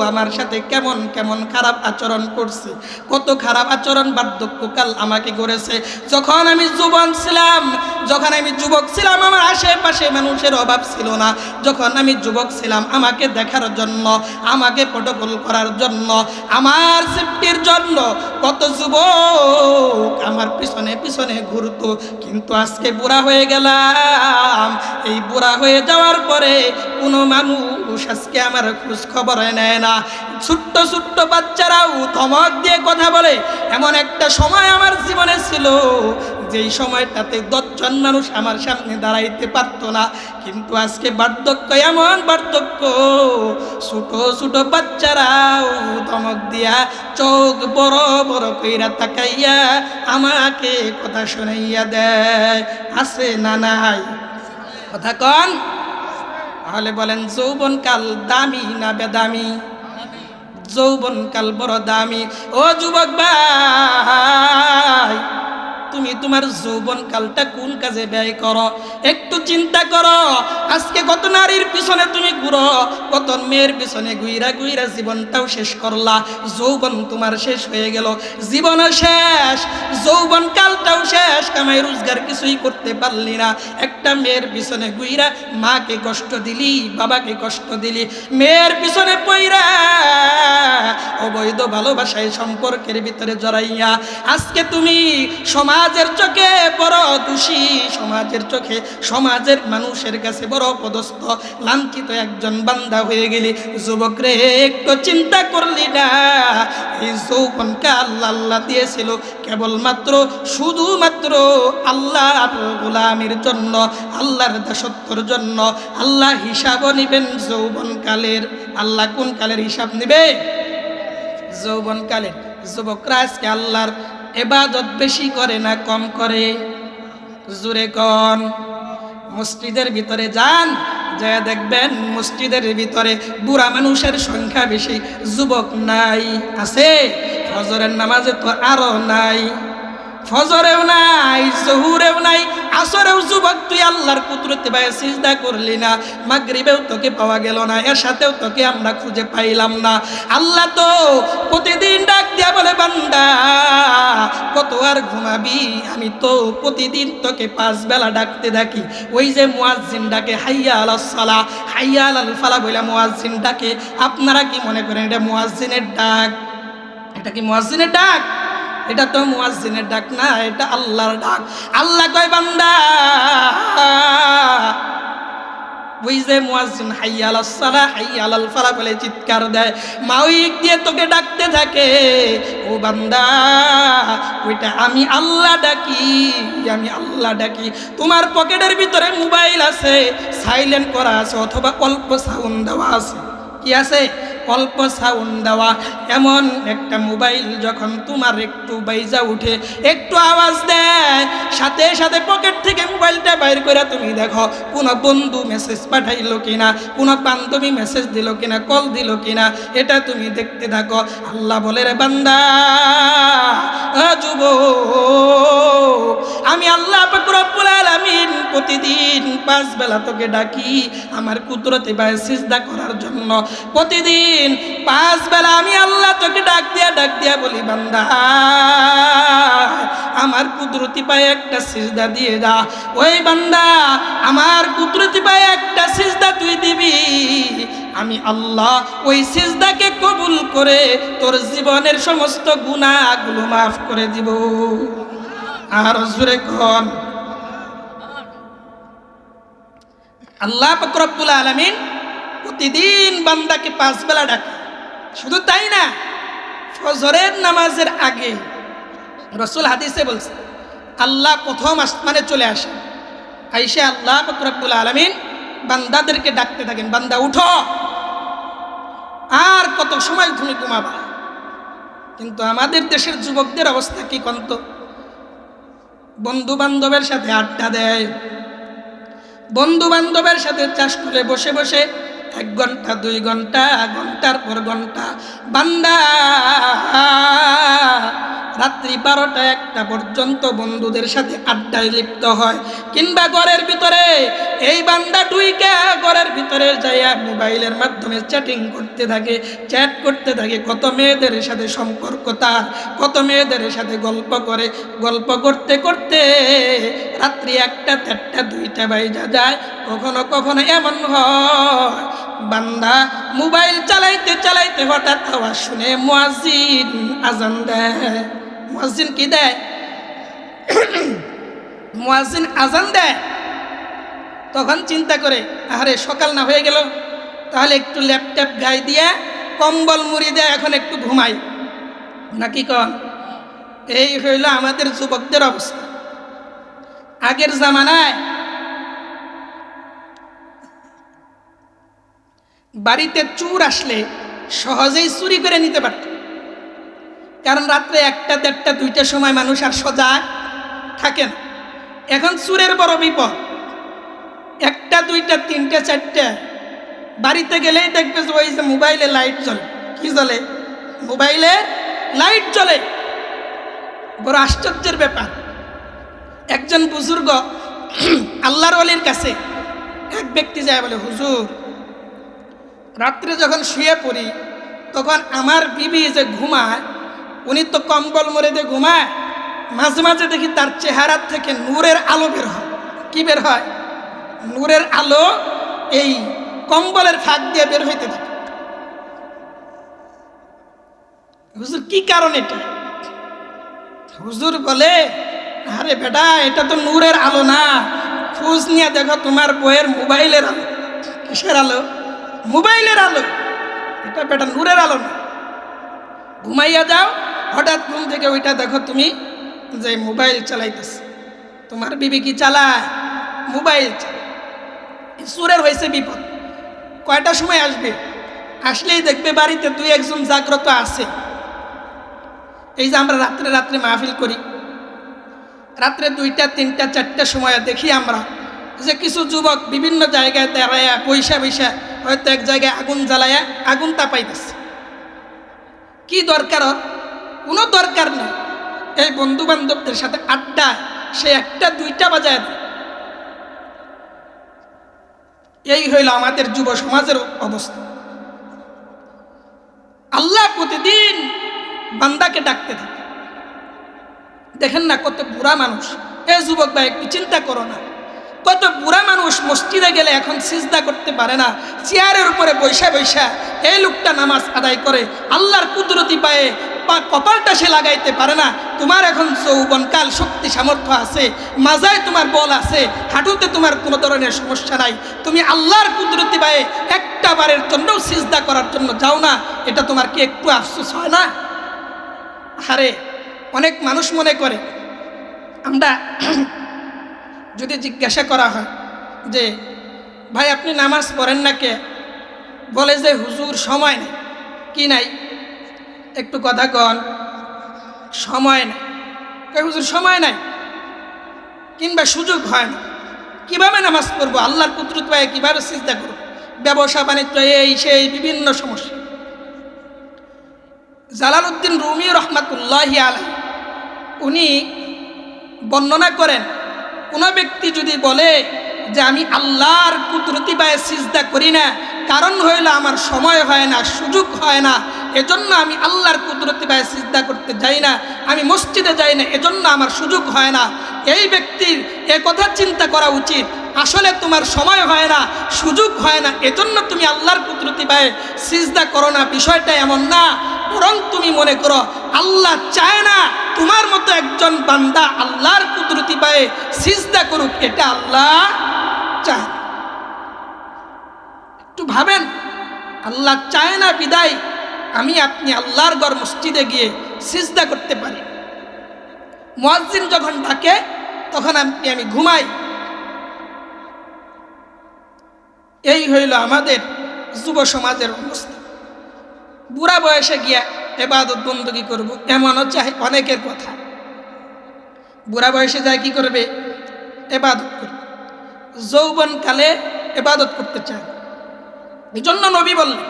আমার সাথে কেমন কেমন খারাপ আচরণ করছে, কত খারাপ আচরণ বার্ধক্যকাল আমাকে করেছে। যখন আমি যুবক ছিলাম, যখন আমি যুবক ছিলাম আমার আশেপাশে মানুষের অভাব ছিল না। যখন আমি যুবক ছিলাম আমাকে দেখার জন্য, আমাকে প্রটোকল করার জন্য, আমার সেফটির জন্য কত যুবক আমার পিছনে পিছনে ঘুরতো। কিন্তু আজকে বুড়া হয়ে গেলাম, এই বুড়া হয়ে যাওয়ার পরে কোনো মানুষ আজকে আমার খোঁজ খবর নেয় না। ছোট্ট ছোট্ট বাচ্চারাও ধমক দিয়ে কথা বলে। এমন একটা সময় আমার জীবনে ছিল যেই সময়টাতে 10 জন মানুষ আমার সামনে দাঁড়াইতে পারতো না। কিন্তু আজকে বার্ধক্য, এমন বার্ধক্য, ছোট ছোট বাচ্চারাও ধমক দিয়া চোখ বড় বড় কইরা তাকাইয়া আমাকে কথা শোনাইয়া দেয়। আছে না নাই? কথা কন। তাহলে বলেন যৌবনকাল দামি না বেদামি? যৌবনকাল বড় দামি। ও যুবক ভাই, তুমি তোমার যৌবন কালটা কোন কাজে ব্যয় করো, একটু চিন্তা করো। আজকে কত নারীর পিছনে তুমি ঘুরো, কত মেয়ের পিছনে ঘুইরা ঘুইরা জীবনটাও শেষ করলা। যৌবন তোমার শেষ হয়ে গেল, জীবনও শেষ, যৌবন কালটাও শেষ, কামাই রোজগার কিছুই করতে পারলি না। একটা মেয়ের পিছনে ঘুইরা মাকে কষ্ট দিলি, বাবাকে কষ্ট দিলি, মেয়ের পিছনে পইরা অবৈধ ভালোবাসায় সম্পর্কের ভিতরে জড়াইয়া আজকে তুমি সমাজের চোখে বড় দোষী, সমাজের চোখে সমাজের মানুষের কাছে বড় পদস্থ লাঞ্ছিত একজন বান্দা হয়ে গেলি। যুবক রে, একটু চিন্তা করলি না? এই যৌবনকে আল্লাহ আল্লাহ দিয়েছিল কেবলমাত্র শুধুমাত্র আল্লাহর গোলামের জন্য, আল্লাহর দাসত্বর জন্য। আল্লাহ হিসাবও নিবেন যৌবনকালের। আল্লাহ কোন কালের হিসাব নিবে? যৌবনকালের। যুবকরা আজকে আল্লাহর ইবাদত বেশি করে না কম করে? জোরে কোন? মসজিদের ভিতরে যান, যা দেখবেন মসজিদের ভিতরে বুড়া মানুষের সংখ্যা বেশি, যুবক নাই। আছে? ফজরের নামাজে তো আরো নাই, ফজরেও নাই, জহুরেও নাই, আসরেও যুবক তুই আল্লাহর কুদরতে ভাই সিজদা করলি না, মাগরিবেও তোকে পাওয়া গেল না, এর সাথেও তোকে আমরা খুঁজে পাইলাম না। আল্লাহ তো প্রতিদিন ডাক দিয়া বলে, বান্দা কত আর ঘুমাবি, আমি তো প্রতিদিন তোকে 5 বেলা ডাকতে থাকি। ওই যে মুয়াজ্জিন ডাকে হাইয়া আলাস সালাহ, হাইয়া আলাল ফালাহ বলে মুয়াজ্জিন ডাকে, আপনারা কি মনে করেন এটা মুয়াজ্জিনের ডাক? এটা কি মুয়াজ্জিনের ডাক? এটা তো মুয়াজ্জিনের ডাক না, এটা আল্লাহর ডাক। আল্লাহ কয়, বান্দা ওই যে মুয়াজ্জিন হাইয়া আলাস সালাহ হাইয়া আলাল ফালাহ বলে চিৎকার দেয়, মাইক দিয়ে তোকে ডাকতে থাকে, ও বান্দা ওইটা আমি আল্লাহ ডাকি, আমি আল্লাহ ডাকি। তোমার পকেটের ভিতরে মোবাইল আছে, সাইলেন্ট করা আছে, অথবা অল্প সাউন্ড দেওয়া আছে। কি আছে? অল্প সাউন্ড দেওয়া। এমন একটা মোবাইল যখন তোমার একটু বাইজা উঠে, একটু আওয়াজ দেয়, সাথে সাথে পকেট থেকে মোবাইলটা বাইর করে তুমি দেখো কোনো বন্ধু মেসেজ পাঠাইলো কিনা, কোনো বান্ধবী মেসেজ দিল কিনা, কল দিল কিনা, এটা তুমি দেখতে থাকো। আল্লাহ বলে, রে বান্দা যুবক, আমি আল্লাহ পাক রব্বুল আলামিন প্রতিদিন 5 বেলা তোকে ডাকি আমার কুদরতে বায়ে সিজদা করার জন্য। প্রতিদিন 5 বেলা আমি আল্লাহ তোকে ডাক দিয়া বলি, বান্দা আমার কুদরতি পায়ে একটা সিজদা দিয়ে যা। ওই বান্দা আমার কুদরতি পায়ে একটা সিজদা তুই দিবি, আমি আল্লাহ ওই সিজদাকে কবুল করে তোর জীবনের সমস্ত গুনাহগুলো মাফ করে দিব। আর জোরে কোন? আল্লাহ পাক রব্বুল আলামিন প্রতিদিন বান্দাকে 5 বেলা ডাকে। শুধু তাই না, ফজরের নামাজের আগে রাসূল হাদিসে বলছে, আল্লাহ প্রথম আসমানে চলে আসে, আইসা আল্লাহ পাক রব্বুল আলামিন বান্দাদেরকে ডাকতে থাকেন, বান্দা উঠো, আর কত সময় তুমি ঘুমাবা। কিন্তু আমাদের দেশের যুবকদের অবস্থা কি কন্ত? বন্ধু বান্ধবের সাথে আড্ডা দেয়, বন্ধু বান্ধবের সাথে চাষ করে বসে বসে 1 ঘন্টা 2 ঘন্টা, ঘন্টার পর ঘন্টা। বান্দা রাত্রি 12টা 1টা পর্যন্ত বন্ধুদের সাথে আড্ডায় লিপ্ত হয়, কিংবা ঘরের ভিতরে এই বান্দা ডুইকা ঘরের ভিতরে যাইয়া মোবাইলের মাধ্যমে চ্যাটিং করতে থাকে, চ্যাট করতে থাকে, কত মেয়েদের সাথে সম্পর্ক তার, কত মেয়েদের সাথে গল্প করে, গল্প করতে করতে রাত্রি 1টা 1:30 2টা বাইজা যায়। কখনো কখনো এমন হয় বান্দা মোবাইল চালাইতে চালাইতে হঠাৎ আওয়াজ শুনে মুয়াজ্জিন আজান দেয়। মুয়াজ্জিন কি দেয়? মুয়াজ্জিন আজান দেয়। তখন চিন্তা করে, আরে সকাল না হয়ে গেল, তাহলে একটু ল্যাপটপ গায়ে দিয়ে কম্বল মুড়ি দেয়, এখন একটু ঘুমাই, নাকি কন? এই হইল আমাদের যুবকদের অবস্থা। আগের জামানায় বাড়িতে চোর আসলে সহজেই চুরি করে নিতে পারত, কারণ রাত্রে 1টা 1:30 2টার সময় মানুষ আর সজাগ থাকে না। এখন চোরের বড় বিপদ, 1টা 2টা 3টা 4টা বাড়িতে গেলেই দেখবে যে ওই যে মোবাইলে লাইট জ্বলে। কি জ্বলে? মোবাইলে লাইট জ্বলে। বড় আশ্চর্যের ব্যাপার। একজন বুজুর্গ আল্লাহর ওলির কাছে এক ব্যক্তি যায় বলে, হুজুর, রাত্রে যখন শুয়ে পড়ি তখন আমার বিবি যে ঘুমায়, উনি তো কম্বল মুড়ে দিয়ে ঘুমায়, মাঝে মাঝে দেখি তার চেহারা থেকে নূরের আলো বের হয়। কি বের হয়? নূরের আলো এই কম্বলের ফাঁক দিয়ে বের হইতে থাকে। হুজুর, কি কারণ এটা? হুজুর বলে, আরে বেটা, এটা তো নূরের আলো না, খোঁজ নিয়ে দেখো তোমার বইয়ের মোবাইলের আলো। কিসের আলো? মোবাইলের আলো। এটা বেটা নূরের আলো না। ঘুমাইয়া যাও, হঠাৎ ঘুম থেকে ওইটা দেখো তুমি যে মোবাইল চালাইতেছে। তোমার বিবি কি চালায়? মোবাইল চালায়। সুরের হয়েছে বিপদ। কয়টা সময় আসবে? আসলেই দেখবে বাড়িতে দুই একজন জাগ্রত আছে। এই যে আমরা রাত্রে রাত্রে মাহফিল করি, রাত্রে 2টা 3টা 4টা সময় দেখি আমরা যে কিছু যুবক বিভিন্ন জায়গায় দাঁড়ায়া বৈশা বৈশা হয়তো এক জায়গায় আগুন জ্বালায়া আগুন তাপাইতেছে। কি দরকার? কোনো দরকার নেই। এই বন্ধু বান্ধবদের সাথে আড্ডা সে 1টা 2টা বাজায় দেয়। এই হইল আমাদের যুব সমাজের অবস্থা। আল্লাহ প্রতিদিন বান্দাকে ডাকতে থাকে। দেখেন না কত বুড়া মানুষ। এই যুবক ভাই, একটু চিন্তা করো না, কত বুড়া মানুষ মসজিদে গেলে এখন সিজদা করতে পারে না, চেয়ারের উপরে বৈশা বৈশা এই লোকটা নামাজ আদায় করে। আল্লাহর কুদরতি পায়ে বা কপালটা সে লাগাইতে পারে না। তোমার এখন যৌবনকাল, শক্তি সামর্থ্য আছে, মাজায় তোমার বল আছে, হাঁটুতে তোমার কোনো ধরনের সমস্যা নাই, তুমি আল্লাহর কুদরতি পায়ে একটা বারের জন্য সিজদা করার জন্য যাও না, এটা তোমার কি একটু আফসোস হয় না? আরে অনেক মানুষ মনে করে, আমরা যদি জিজ্ঞাসা করা হয় যে ভাই আপনি নামাজ পড়েন না কে, বলে যে হুজুর সময় নেই। কি নাই? একটু কথা কন। সময় নেই। হুজুর সময় নাই কিংবা সুযোগ হয় না। কিভাবে নামাজ পড়বো? আল্লাহর কুদরত পায়ে কিভাবে সিজদা করবো? ব্যবসা বাণিজ্য, এই সেই বিভিন্ন সমস্যা। জালালউদ্দিন রুমি রহমাতুল্লাহি আলাইহি উনি বর্ণনা করেন, কোনো ব্যক্তি যদি বলে যে আমি আল্লাহর কুদরতি পায়ে সিজদা করি না, কারণ হইল আমার সময় হয় না, সুযোগ হয় না, এজন্য আমি আল্লাহর কুদরতি পায়ে সিজদা করতে যাই না, আমি মসজিদে যাই না, এজন্য আমার সুযোগ হয় না, এই ব্যক্তির এ কথা চিন্তা করা উচিত। আসলে তোমার সময় হয় না, সুযোগ হয় না, এজন্য তুমি আল্লাহর কুদরতি পায়ে সিজদা করো না, বিষয়টা এমন না। বরং তুমি মনে করো আল্লাহ চায় না তোমার মতো একজন বান্দা আল্লাহর কুদরতি পায়ে সিজদা করুক, এটা আল্লাহ চায়। একটু ভাবেন, আল্লাহ চায় না বিদায় আমি আপনি আল্লাহর ঘর মসজিদে গিয়ে সিজদা করতে পারি। মুয়াজ্জিন যখন ডাকে তখন আমি ঘুমাই। এই হইল আমাদের যুব সমাজের অবস্থা। বুড়া বয়সে গিয়া ইবাদত বندگی করব, এমনও চাই অনেকের কথা। বুড়া বয়সে যায় কি করবে? ইবাদত করবে। যৌবনকালে ইবাদত করতে চায়। এই জন্য নবী বললেন,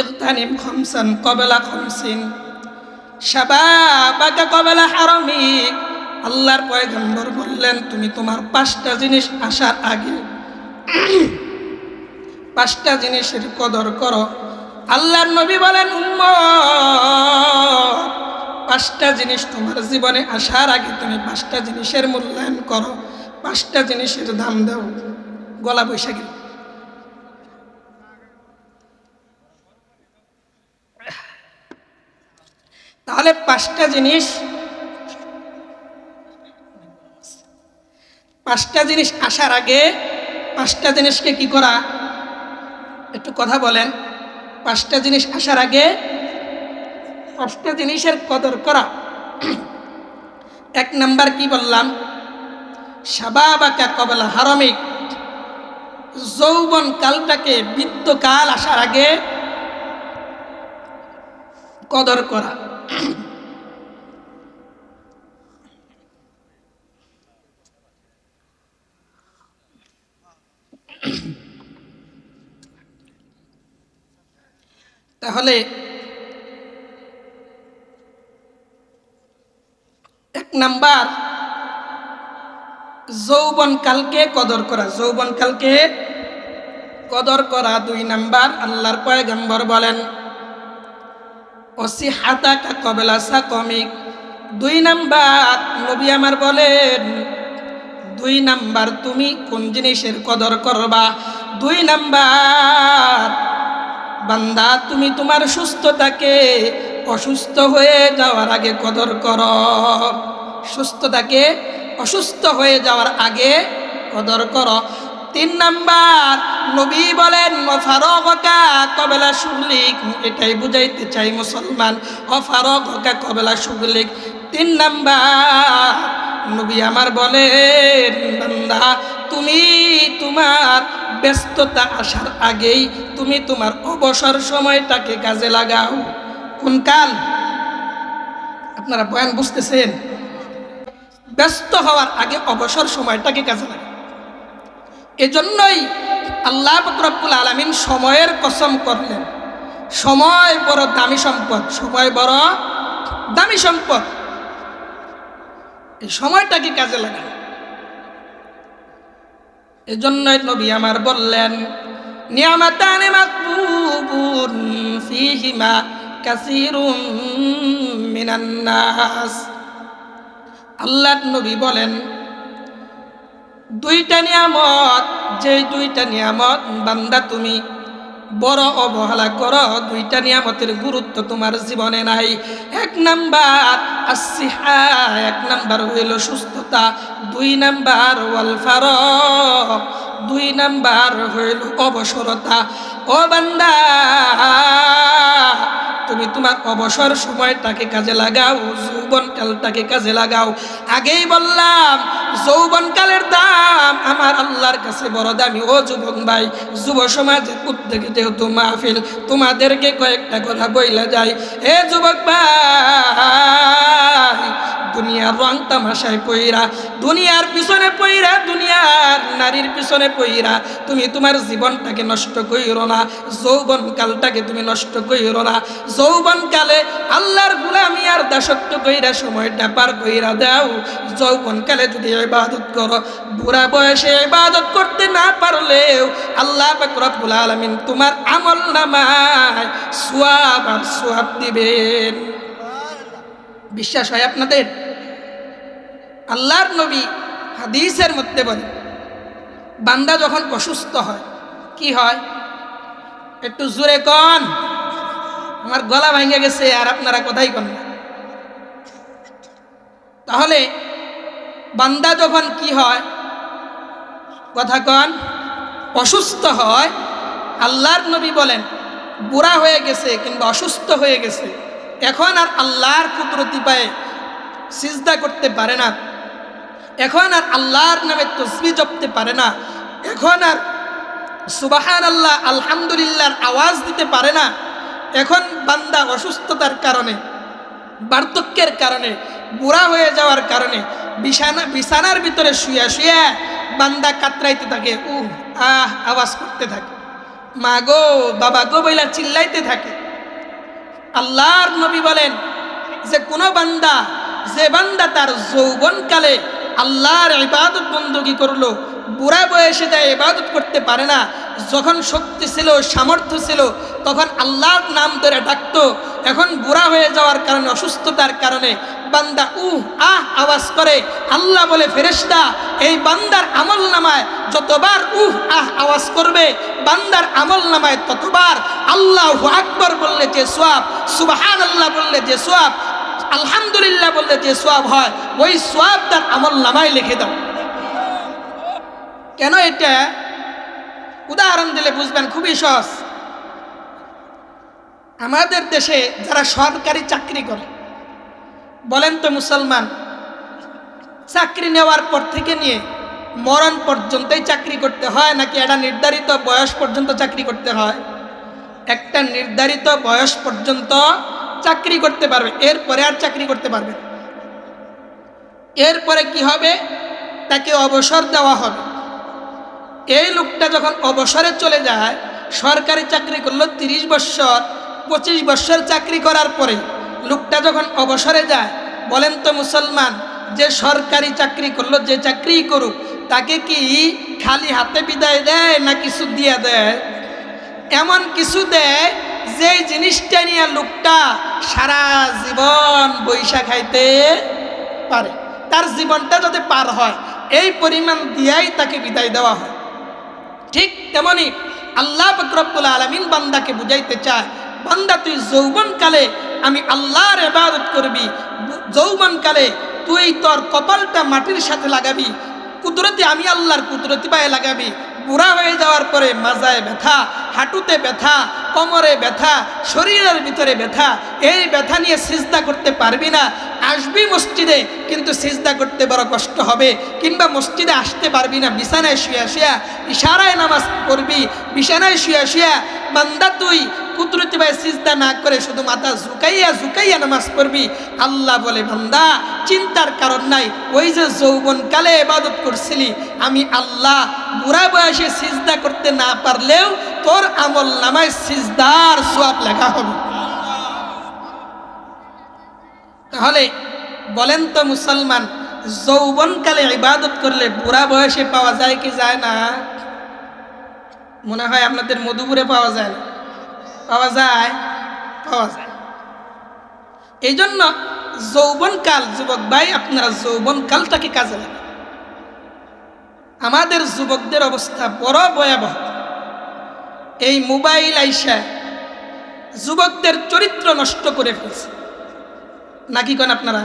ইগতানিম খামসান ক্বাবলা খামসিন শাবাবাকা ক্বাবলা হারামিক। আল্লাহর পয়গম্বর বললেন, তুমি তোমার 5টা জিনিস আসার আগে 5টা জিনিসের কদর করো। আল্লাহর নবী বলেন, উম্মত, 5টা জিনিস তোমার জীবনে আসার আগে তুমি 5টা জিনিসের মূল্যায়ন করো, 5টা জিনিসের দাম দাও। গলা বৈশা গেল। তাহলে 5টা জিনিস আসার আগে 5টা জিনিসকে কি করা? একটু কথা বলেন। 5টা জিনিস আসার আগে 5টা জিনিসের কদর করা। 1 নাম্বার কি বললাম? শাবাবাকা ক্বাবলা হারামিক, যৌবন কালটাকে, বৃদ্ধকাল আসার আগে কদর করা। তাহলে 1 নাম্বার যৌবনকালকে কদর করা, যৌবনকালকে কদর করা। 2 নাম্বার আল্লাহর পয়গম্বর বলেন ওসিহাতাকা ক্বাবলা সাকমিক। 2 নাম্বার নবী আমার বলেন 2 নাম্বার তুমি কোন জিনিসের কদর করবা? 2 নাম্বার বান্দা তুমি তোমার সুস্থতাকে অসুস্থ হয়ে যাওয়ার আগে কদর করো। সুস্থতাকে অসুস্থ হয়ে যাওয়ার আগে কদর করো। 3 নাম্বার নবী বলেন ওয়াফারাগকা ক্বাবলা শুগলিক। এটাই বুঝাইতে চাই মুসলমান, ওয়াফারাগকা ক্বাবলা শুগলিক। 3 নাম্বার নবী আমার বলেন বান্দা তুমি তোমার ব্যস্ততা আসার আগেই তুমি তোমার অবসর সময়টাকে কাজে লাগাও। কোন কাল? আপনারা বয়ান বুঝতেছেন? ব্যস্ত হওয়ার আগে অবসর সময়টাকে কাজে লাগাও। এজন্যই আল্লাহ পাক রব্বুল আলামিন সময়ের কসম করলেন। সময় বড় দামি সম্পদ, সময় বড় দামি সম্পদ। এই সময়টাকে কাজে লাগান। এজন্যই নবী আমার বললেন নিয়ামাতানি মাকবুবুন ফীহিমা কাসীরুম মিনান নাস। আল্লাহর নবী বলেন 2টা নিয়ামত, যে 2টা নিয়ামত বান্দা তুমি বড় অবহেলা করো, 2টা নিয়ামতের গুরুত্ব তোমার জীবনে নাই। 1 নাম্বার আসিহা, 1 নাম্বার হইল সুস্থতা। 2 নাম্বার ওয়াল ফারাগ, 2 নাম্বার হইল অবসরতা। ও বান্দা তুমি তোমার অবসর সময়টাকে কাজে লাগাও, যৌবনকালটাকে কাজে লাগাও। আগেই বললাম যৌবনকালের দাম আমার আল্লাহর কাছে বড় দামি। ও যুবক ভাই, যুব সমাজের উদ্যোগে যেহেতু মাহফিল, তোমাদেরকে কয়েকটা কথা বইলা যায়। এ যুবক ভাই, দুনিয়ার রং তামাশায় পইরা, দুনিয়ার পিছনে পইরা, দুনিয়ার নারীর পিছনে পইরা তুমি তোমার জীবনটাকে নষ্ট কইরো না, যৌবনকালটাকে তুমি নষ্ট কইরো না। যৌবনকালে আল্লাহর গোলামি আর দাসত্ব কইরা সময়টা পার কইরা দাও। যৌবনকালে যদি ইবাদত করো, বুড়া বয়সে ইবাদত করতে না পারলেও আল্লাহ পাক রব্বুল আলামিন তোমার আমলনামায় সওয়াব আর সওয়াব দিবেন। বিশ্বাস হয় আপনাদের? আল্লাহর নবী হাদিসের মধ্যে বলেন বান্দা যখন অসুস্থ হয় কি হয়? একটু জোরে কন, আমার গলা ভেঙে গেছে আর আপনারা কথাই কন না। তাহলে বান্দা যখন কি হয়, কথা কন, অসুস্থ হয়, আল্লাহর নবী বলেন বুড়া হয়ে গেছে কিংবা অসুস্থ হয়ে গেছে, এখন আর আল্লাহর কুদরতি পায়ে সিজদা করতে পারে না, এখন আর আল্লাহর নামে তাসবিহ জপতে পারে না, এখন আর সুবহানাল্লাহ আলহামদুলিল্লাহর আওয়াজ দিতে পারে না। এখন বান্দা অসুস্থতার কারণে, বার্ধক্যের কারণে, বুড়া হয়ে যাওয়ার কারণে বিছানার ভিতরে শুয়ে শুয়ে বান্দা কাতরাইতে থাকে, আওয়াজ করতে থাকে, মা গো বাবা গো বইলা চিল্লাইতে থাকে। আল্লাহর নবী বলেন যে কোন বান্দা, যে বান্দা তার যৌবনকালে আল্লাহর ইবাদত বندگی করলো, বুড়া বয়সে যায় ইবাদত করতে পারে না, যখন শক্তি ছিল সামর্থ্য ছিল তখন আল্লাহর নাম ধরে ডাকতো, এখন বুড়া হয়ে যাওয়ার কারণে অসুস্থতার কারণে বান্দা আওয়াজ করে, আল্লাহ বলে ফেরেশতা এই বান্দার আমল নামায় যতবার আওয়াজ করবে বান্দার আমল নামায় ততবার আল্লাহু আকবার বললে যে সওয়াব, সুবহানাল্লাহ বললে যে সওয়াব, আলহামদুলিল্লাহ বললে যে সওয়াব হয়, ওই সওয়াব তার আমল নামায় লিখে দাও। কেন? এটা উদাহরণ দিলে বুঝবেন, খুবই সহজ। আমাদের দেশে যারা সরকারি চাকরি করে, বলেন তো মুসলমান, চাকরি নেওয়ার পর থেকে নিয়ে মরণ পর্যন্তই চাকরি করতে হয় নাকি একটা নির্ধারিত বয়স পর্যন্ত চাকরি করতে হয়? একটা নির্ধারিত বয়স পর্যন্ত চাকরি করতে পারবে, এরপরে আর চাকরি করতে পারবে। এরপরে কি হবে? তাকে অবসর দেওয়া হবে। এই লোকটা যখন অবসরে চলে যায়, সরকারি চাকরি করলো 30 বছর 25 বছর চাকরি করার পরে লোকটা যখন অবসরে যায়, বলেন তো মুসলমান, যে সরকারি চাকরি করলো, যে চাকরি করুক, তাকে কি খালি হাতে বিদায় দেয় না কিছু দিয়ে দেয়? এমন কিছু দেয় যে জিনিসটা নিয়ে লোকটা সারা জীবন বৈশা খাইতে পারে, তার জীবনটা যাতে পার হয় এই পরিমাণ দিয়াই তাকে বিদায় দেওয়া হয়। ঠিক তেমনি আল্লাহ পাক রব্বুল আলামিন বান্দাকে বুঝাইতে চায়, বান্দা তুই যৌবনকালে আমি আল্লাহর ইবাদত করবি, যৌবনকালে তুই তোর কপালটা মাটির সাথে লাগাবি, কুদরতি আমি আল্লাহর কুদরতি পায়ে লাগাবি। বুড়া হয়ে যাওয়ার পরে মাজায় ব্যথা, হাঁটুতে ব্যথা, কোমরে ব্যথা, শরীরের ভিতরে ব্যথা, এই ব্যথা নিয়ে সিজদা করতে পারবি না। আসবি মসজিদে কিন্তু সিজদা করতে বড় কষ্ট হবে, কিংবা মসজিদে আসতে পারবি না, বিছানায় শুয়া শুয়া ইশারায় নামাজ পড়বি, বিছানায় শুয়া শুয়া বান্দা তুই কুদরতি ভাই সিজদা না করে শুধু মাথা ঝুঁকাইয়া ঝুঁকাইয়া নামাজ পড়বি। আল্লাহ বলে, বান্দা চিন্তার কারণ নাই, ওই যে যৌবনকালে ইবাদত করছিলি আমি আল্লাহ, বুড়া বয়সে সিজদা করতে না পারলেও তোর আমল নামায় সিজদার সওয়াব লেখা হবে। তাহলে বলেন তো মুসলমান, যৌবনকালে ইবাদত করলে বুড়া বয়সে পাওয়া যায় কি যায় না? মনে হয় আপনাদের মধুপুরে পাওয়া যায় না? পাওয়া যায়, পাওয়া যায়। এই জন্য যৌবনকাল, যুবক ভাই আপনারা যৌবনকালটাকে কাজে লাগান। আমাদের যুবকদের অবস্থা বড় ভয়াবহ। এই মোবাইল আইসা যুবকদের চরিত্র নষ্ট করে ফেলছে, নাকি কোন আপনারা?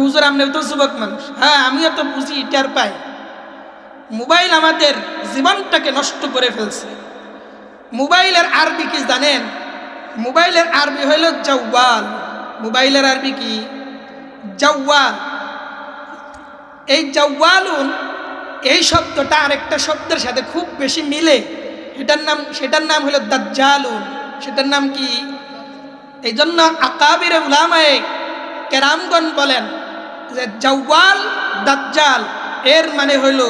হুজুর আপনিও তো যুবক মানুষ। হ্যাঁ, আমিও তো বুঝি, টের পাই। মোবাইল আমাদের জীবনটাকে নষ্ট করে ফেলছে। মোবাইলের আরবি কি জানেন? মোবাইলের আরবি হইল জাওয়াল। মোবাইলের আরবি কি? জাওয়াল। এই জাওয়ালুন এই শব্দটা আরেকটা শব্দের সাথে খুব বেশি মিলে, সেটার নাম হলো দাজ্জালুন। সেটার নাম কি? এই জন্য আকাবিরে উলামায়ে কেরামগণ বলেন যে জাওয়াল দাজ্জাল, এর মানে হইল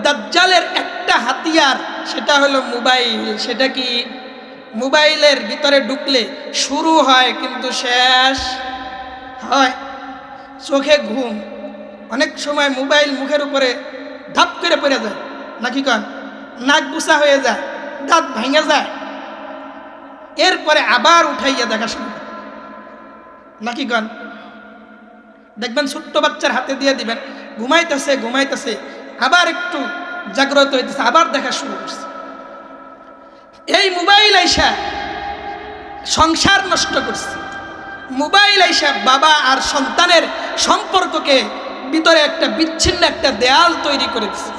দাজ্জালের একটা হাতিয়ার, সেটা হলো মোবাইল। সেটা কি? মোবাইলের ভিতরে ঢুকলে শুরু হয় কিন্তু শেষ হয়। চোখে ঘুম, অনেক সময় মোবাইল মুখের উপরে ধাপ করে পড়ে যায়, নাকি কন? নাক গুছা হয়ে যায়, দাঁত ভেঙে যায়, এরপরে আবার উঠাইয়া দেখা শুরু, নাকি কন? দেখবেন ছোট্ট বাচ্চার হাতে দিয়ে দিবেন, ঘুমাইতেছে ঘুমাইতেছে, আবার একটু জাগ্রত হইতেছে, আবার দেখা শুরু করছে। এই মোবাইল আইসা সংসার নষ্ট করছে। মোবাইল আইসা বাবা আর সন্তানের সম্পর্ককে ভিতরে একটা বিচ্ছিন্ন একটা দেয়াল তৈরি করে দিচ্ছে।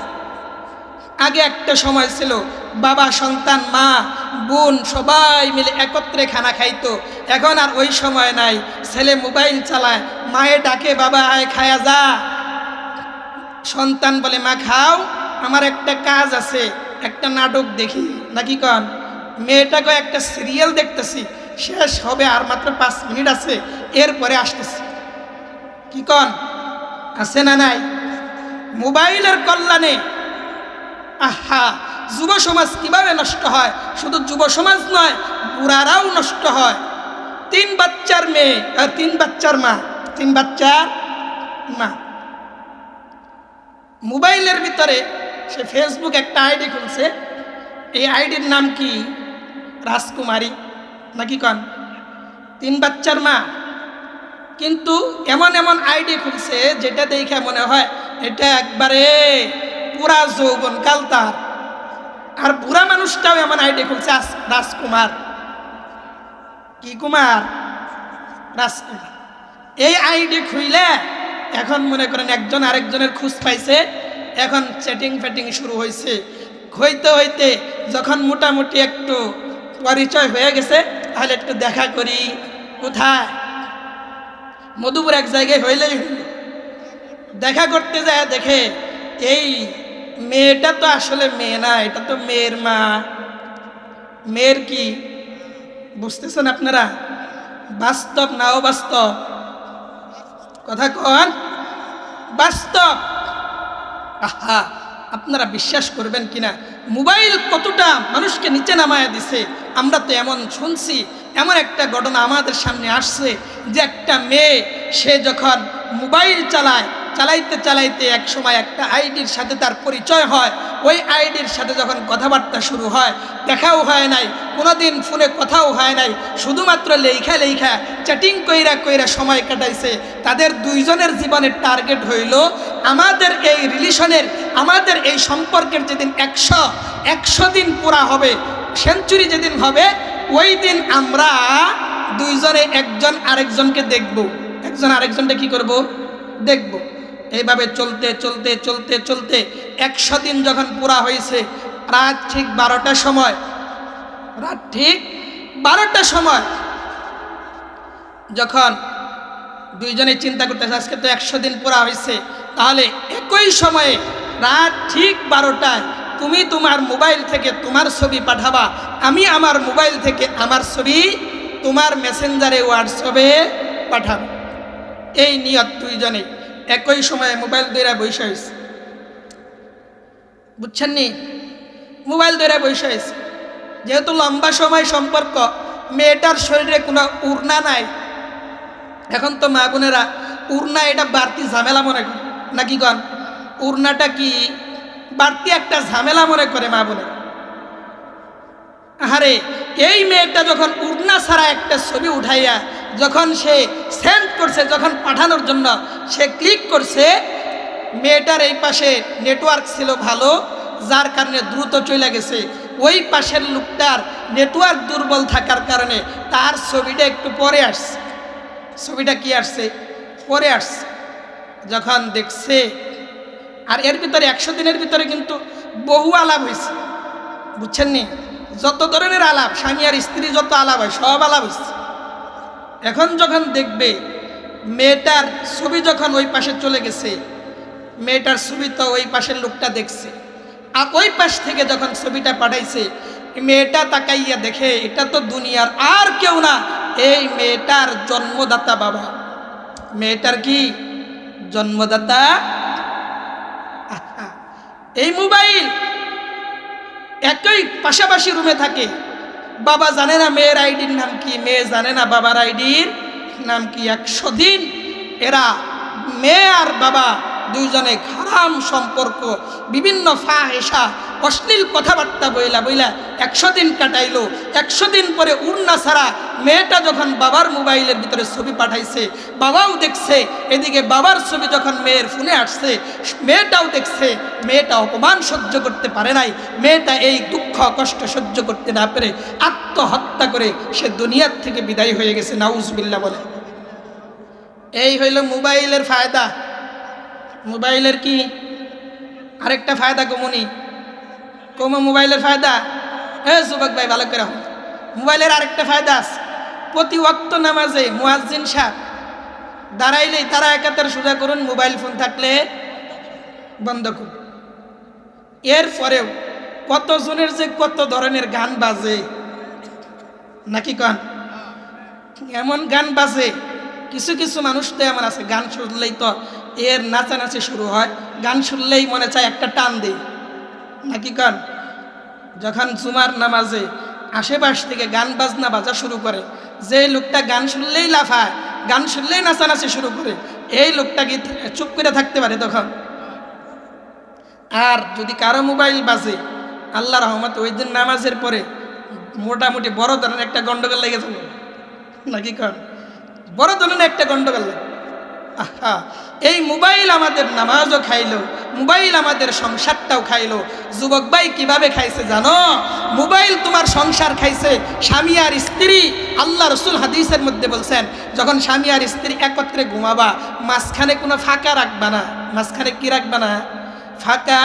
আগে একটা সময় ছিল বাবা, সন্তান, মা, বোন সবাই মিলে একত্রে খানা খাইতো। এখন আর ওই সময় নাই। ছেলে মোবাইল চালায়, মায়ে ডাকে, বাবা আয় খায়া যা। সন্তান বলে, মা খাও, আমার একটা কাজ আছে, একটা নাটক দেখি, নাকি কন? মেয়েটাকে একটা সিরিয়াল দেখতেছি, শেষ হবে আর মাত্র 5 মিনিট আছে, এরপরে আসতেছি। কি কন? আছে না নাই? মোবাইলের কল্যাণে আহা, যুব সমাজ কিভাবে নষ্ট হয়! শুধু যুব সমাজ নয়, বুড়ারাও নষ্ট হয়। 3 বাচ্চার মেয়ে আর 3 বাচ্চার মা, 3 বাচ্চার মা মোবাইলের ভিতরে সে ফেসবুক একটা আইডি খুলছে। এই আইডির নাম কি? রাজকুমারী, নাকি কন? 3 বাচ্চার মা, কিন্তু এমন এমন আইডি খুলছে যেটা দেখে মনে হয় এটা একবারে পুরা যৌবনকাল তার। আর বুড়া মানুষটাও এমন আইডি খুলছে, রাজকুমার। কি কুমার? রাজকুমার। এই আইডি খুইলে এখন মনে করেন একজন আরেকজনের খোঁজ পাইছে, এখন চ্যাটিং ফ্যাটিং শুরু হয়েছে। হইতে হইতে যখন মোটামুটি একটু পরিচয় হয়ে গেছে, তাহলে একটু দেখা করি। কোথায়? মধুপুর এক জায়গায় হইলেই দেখা করতে যায়, দেখে এই মেয়েটা তো আসলে মেয়ে না, এটা তো মেয়ের মা। মেয়ের কি বুঝতেছেন আপনারা? বাস্তব না অবাস্তব? কথা কন, বাস্তব। আহা, আপনারা বিশ্বাস করবেন কিনা, মোবাইল কতটা মানুষকে নিচে নামায়া দিছে। আমরা তো এমন শুনছি, এমন একটা ঘটনা আমাদের সামনে আসছে যে একটা মেয়ে, সে যখন মোবাইল চালায় চালাইতে চালাইতে এক সময় একটা আইডির সাথে তার পরিচয় হয়। ওই আইডির সাথে যখন কথাবার্তা শুরু হয়, দেখাও হয় নাই, কোনোদিন ফোনে কথাও হয় নাই, শুধুমাত্র লেখা লেখা চ্যাটিং কইরা কইরা সময় কাটাইছে। তাদের দুইজনের জীবনের টার্গেট হইল আমাদের এই রিলেশনের, আমাদের এই সম্পর্কের যেদিন 100 দিন পুরা হবে, সেঞ্চুরি যেদিন হবে, ওই দিন আমরা দুইজনে একজন আরেকজনকে দেখব, একজন আরেকজনকে কি করব, দেখব। এইভাবে চলতে চলতে চলতে চলতে 100 দিন যখন পুরা হয়েছে, রাত ঠিক 12টার সময়, রাত ঠিক 12টার সময় যখন দুইজনে চিন্তা করতেছে আজকে তো 100 দিন পুরা হয়েছে, তাহলে একই সময়ে রাত ঠিক 12টায় তুমি তোমার মোবাইল থেকে তোমার ছবি পাঠাবা, আমি আমার মোবাইল থেকে আমার ছবি তোমার মেসেঞ্জারে হোয়াটসঅ্যাপে পাঠাবো। এই নিয়ত দুইজনে একই সময়ে মোবাইল ধরে বসে হয়েছে, বুঝছেন নি? মোবাইল ধরে বসে হয়েছে। যেহেতু লম্বা সময় সম্পর্ক, মেয়েটার শরীরে কোনো উড়না নাই। এখন তো মা বোনেরা উড়না এটা বাড়তি ঝামেলা মনে করে, নাকি কন? উড়নাটা কি বাড়তি একটা ঝামেলা মনে করে মা বোনেরা। আরে এই মেয়েটা যখন উড়না ছাড়া একটা ছবি উঠাইয়া যখন সে সেন্ড করছে, যখন পাঠানোর জন্য সে ক্লিক করছে, মেয়েটার এই পাশে নেটওয়ার্ক ছিল ভালো, যার কারণে দ্রুত চলে গেছে। ওই পাশের লোকটার নেটওয়ার্ক দুর্বল থাকার কারণে তার ছবিটা একটু পরে আসছে। ছবিটা কি আসছে? পরে আসছে। যখন দেখছে, আর এর ভিতরে 100 দিনের ভিতরে কিন্তু বহু আলাপ হয়েছে, বুঝছেন নি? যত ধরনের আলাপ, স্বামী আর স্ত্রী যত আলাপ হয় সব আলাপ হয়েছে। এখন যখন দেখবে মেয়েটার ছবি যখন ওই পাশে চলে গেছে, মেয়েটার ছবি তো ওই পাশের লোকটা দেখছে, আর ওই পাশ থেকে যখন ছবিটা পাঠাইছে, মেয়েটা তাকাইয়া দেখে এটা তো দুনিয়ার আর কেউ না, এই মেয়েটার জন্মদাতা বাবা। মেয়েটার কি জন্মদাতা? এই মোবাইল একই পাশাপাশি রুমে থাকে। বাবা জানে না মেয়ের আইডির নাম কি, মেয়ে জানে না বাবার আইডির নাম কি। 100 দিন এরা মেয়ে আর বাবা দুইজনে হারাম সম্পর্ক, বিভিন্ন ফাহেসা, অশ্লীল কথাবার্তা বইলা বইলা 100 দিন কাটাইলো। 100 দিন পরে উড়না ছাড়া মেয়েটা যখন বাবার মোবাইলের ভিতরে ছবি পাঠাইছে, বাবাও দেখছে, এদিকে বাবার ছবি যখন মেয়ের ফোনে আসছে, মেয়েটাও দেখছে। মেয়েটা অপমান সহ্য করতে পারে নাই, মেয়েটা এই দুঃখ কষ্ট সহ্য করতে না পেরে আত্মহত্যা করে সে দুনিয়ার থেকে বিদায় হয়ে গেছে। নাউজুবিল্লাহ বলে। এই হইল মোবাইলের ফায়দা। মোবাইলের কি আরেকটা ফায়দা কমনি? মোবাইলের ফায়দা, যুবক ভাই ভালো করে, মোবাইলের আরেকটা ফায়দা আছে। প্রতি ওয়াক্ত নামাজে মুয়াজ্জিন সাহেব দাঁড়াইলেই তারা একাতার সোজা করুন, মোবাইল ফোন থাকলে বন্ধ করুন। এরপরেও কতজনের যে কত ধরনের গান বাজে, নাকি কন? এমন গান বাজে, কিছু কিছু মানুষ তো এমন আছে, গান শুনলেই তো এর নাচানাচি শুরু হয়, গান শুনলেই মনে চায় একটা টান দেই, নাকি কন? যখন জুমার নামাজে আশেপাশ থেকে গান বাজনা বাজা শুরু করে, যে লোকটা গান শুনলেই লাফায়, গান শুনলেই নাচানাচি শুরু করে, এই লোকটা কি চুপ করে থাকতে পারে তখন? আর যদি কারো মোবাইল বাজে, আল্লাহ রহমত ওই দিন নামাজের পরে মোটামুটি বড় ধরনের একটা গন্ডগোল লেগে যাবে, নাকি কন? বড় ধরনের একটা গন্ডগোল লাগে। আহা, এই মোবাইল আমাদের নামাজও খাইলো, মোবাইল আমাদের সংসারটাও খাইলো। যুবক ভাই কিভাবে খাইছে জানো? মোবাইল তোমার সংসার খাইছে। স্বামী আর স্ত্রী, আল্লাহ রসুল হাদিসের মধ্যে বলছেন, যখন স্বামী আর স্ত্রী একত্রে ঘুমাবা, মাঝখানে কোনো ফাঁকা রাখবা না। মাঝখানে কি রাখবা না? ফাঁকা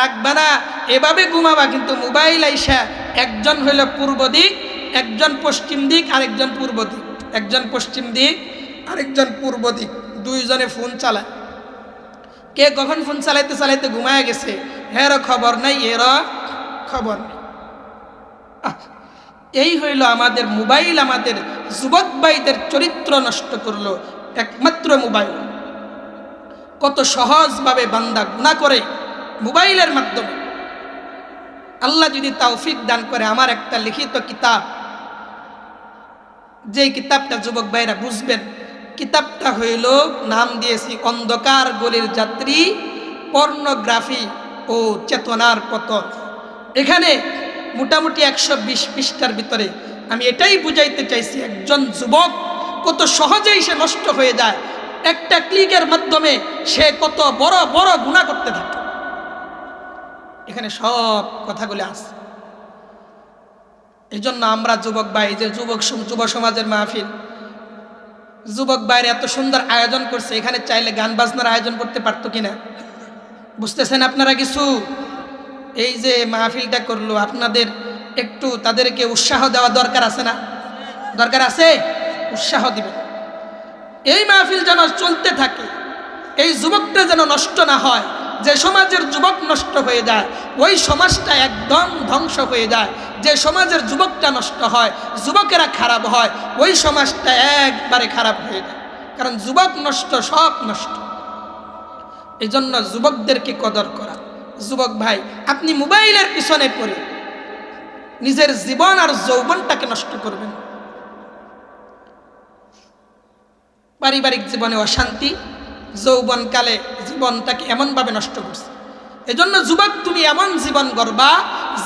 রাখবা না। এভাবে ঘুমাবা, কিন্তু মোবাইল আইসা একজন হইল পূর্ব দিক, একজন পশ্চিম দিক, আরেকজন পূর্ব দিক, একজন পশ্চিম দিক, আরেকজন পূর্ব দিক, দুইজনে ফোন চালায়। কে কখন ফোন চালাইতে চালাইতে ঘুমায় গেছে, এরও খবর নাই, এরও খবর নেই। এই হইল আমাদের মোবাইল, আমাদের যুবক ভাইদের চরিত্র নষ্ট করলো একমাত্র মোবাইল। কত সহজভাবে বান্দা গুনাহ করে মোবাইলের মাধ্যমে। আল্লাহ যদি তৌফিক দান করে, আমার একটা লিখিত কিতাব, যে কিতাবটা যুবক ভাইরা বুঝবেন, কিতাবটা হইল, নাম দিয়েছি অন্ধকার গলির যাত্রী, পর্নোগ্রাফি ও চেতনার পতন। এখানে মোটামুটি 120 পৃষ্ঠার ভিতরে আমি এটাই বুঝাইতে চাইছি, একজন যুবক কত সহজেই সে নষ্ট হয়ে যায়, একটা ক্লিকের মাধ্যমে সে কত বড় বড় গুনাহ করতে থাকে। এখানে সব কথাগুলি আছে। এই জন্য আমরা যুবক ভাই, যে যুব সমাজের মাহফিল, যুবক ভাইয়ের এত সুন্দর আয়োজন করছে, এখানে চাইলে গান বাজনার আয়োজন করতে পারতো কিনা? বুঝতেছেন আপনারা কিছু? এই যে মাহফিলটা করলো, আপনাদের একটু তাদেরকে উৎসাহ দেওয়া দরকার আছে না? দরকার আছে, উৎসাহ দিবেন। এই মাহফিল যেন চলতে থাকে, এই যুবকটা যেন নষ্ট না হয়। যে সমাজের যুবক নষ্ট হয়ে যায়, ওই সমাজটা একদম ধ্বংস হয়ে যায়। যে সমাজের যুবকটা নষ্ট হয়, যুবকেরা খারাপ হয়, ওই সমাজটা একবারে খারাপ হয়ে যায়। কারণ যুবক নষ্ট, সব নষ্ট। এই জন্য যুবকদেরকে কদর করা। যুবক ভাই, আপনি মোবাইলের পিছনে পড়ে নিজের জীবন আর যৌবনটাকে নষ্ট করবেন। পারিবারিক জীবনে অশান্তি, যৌবনকালে জীবনটাকে এমনভাবে নষ্ট করছে। এজন্য যুবক, তুমি এমন জীবন গড়বা,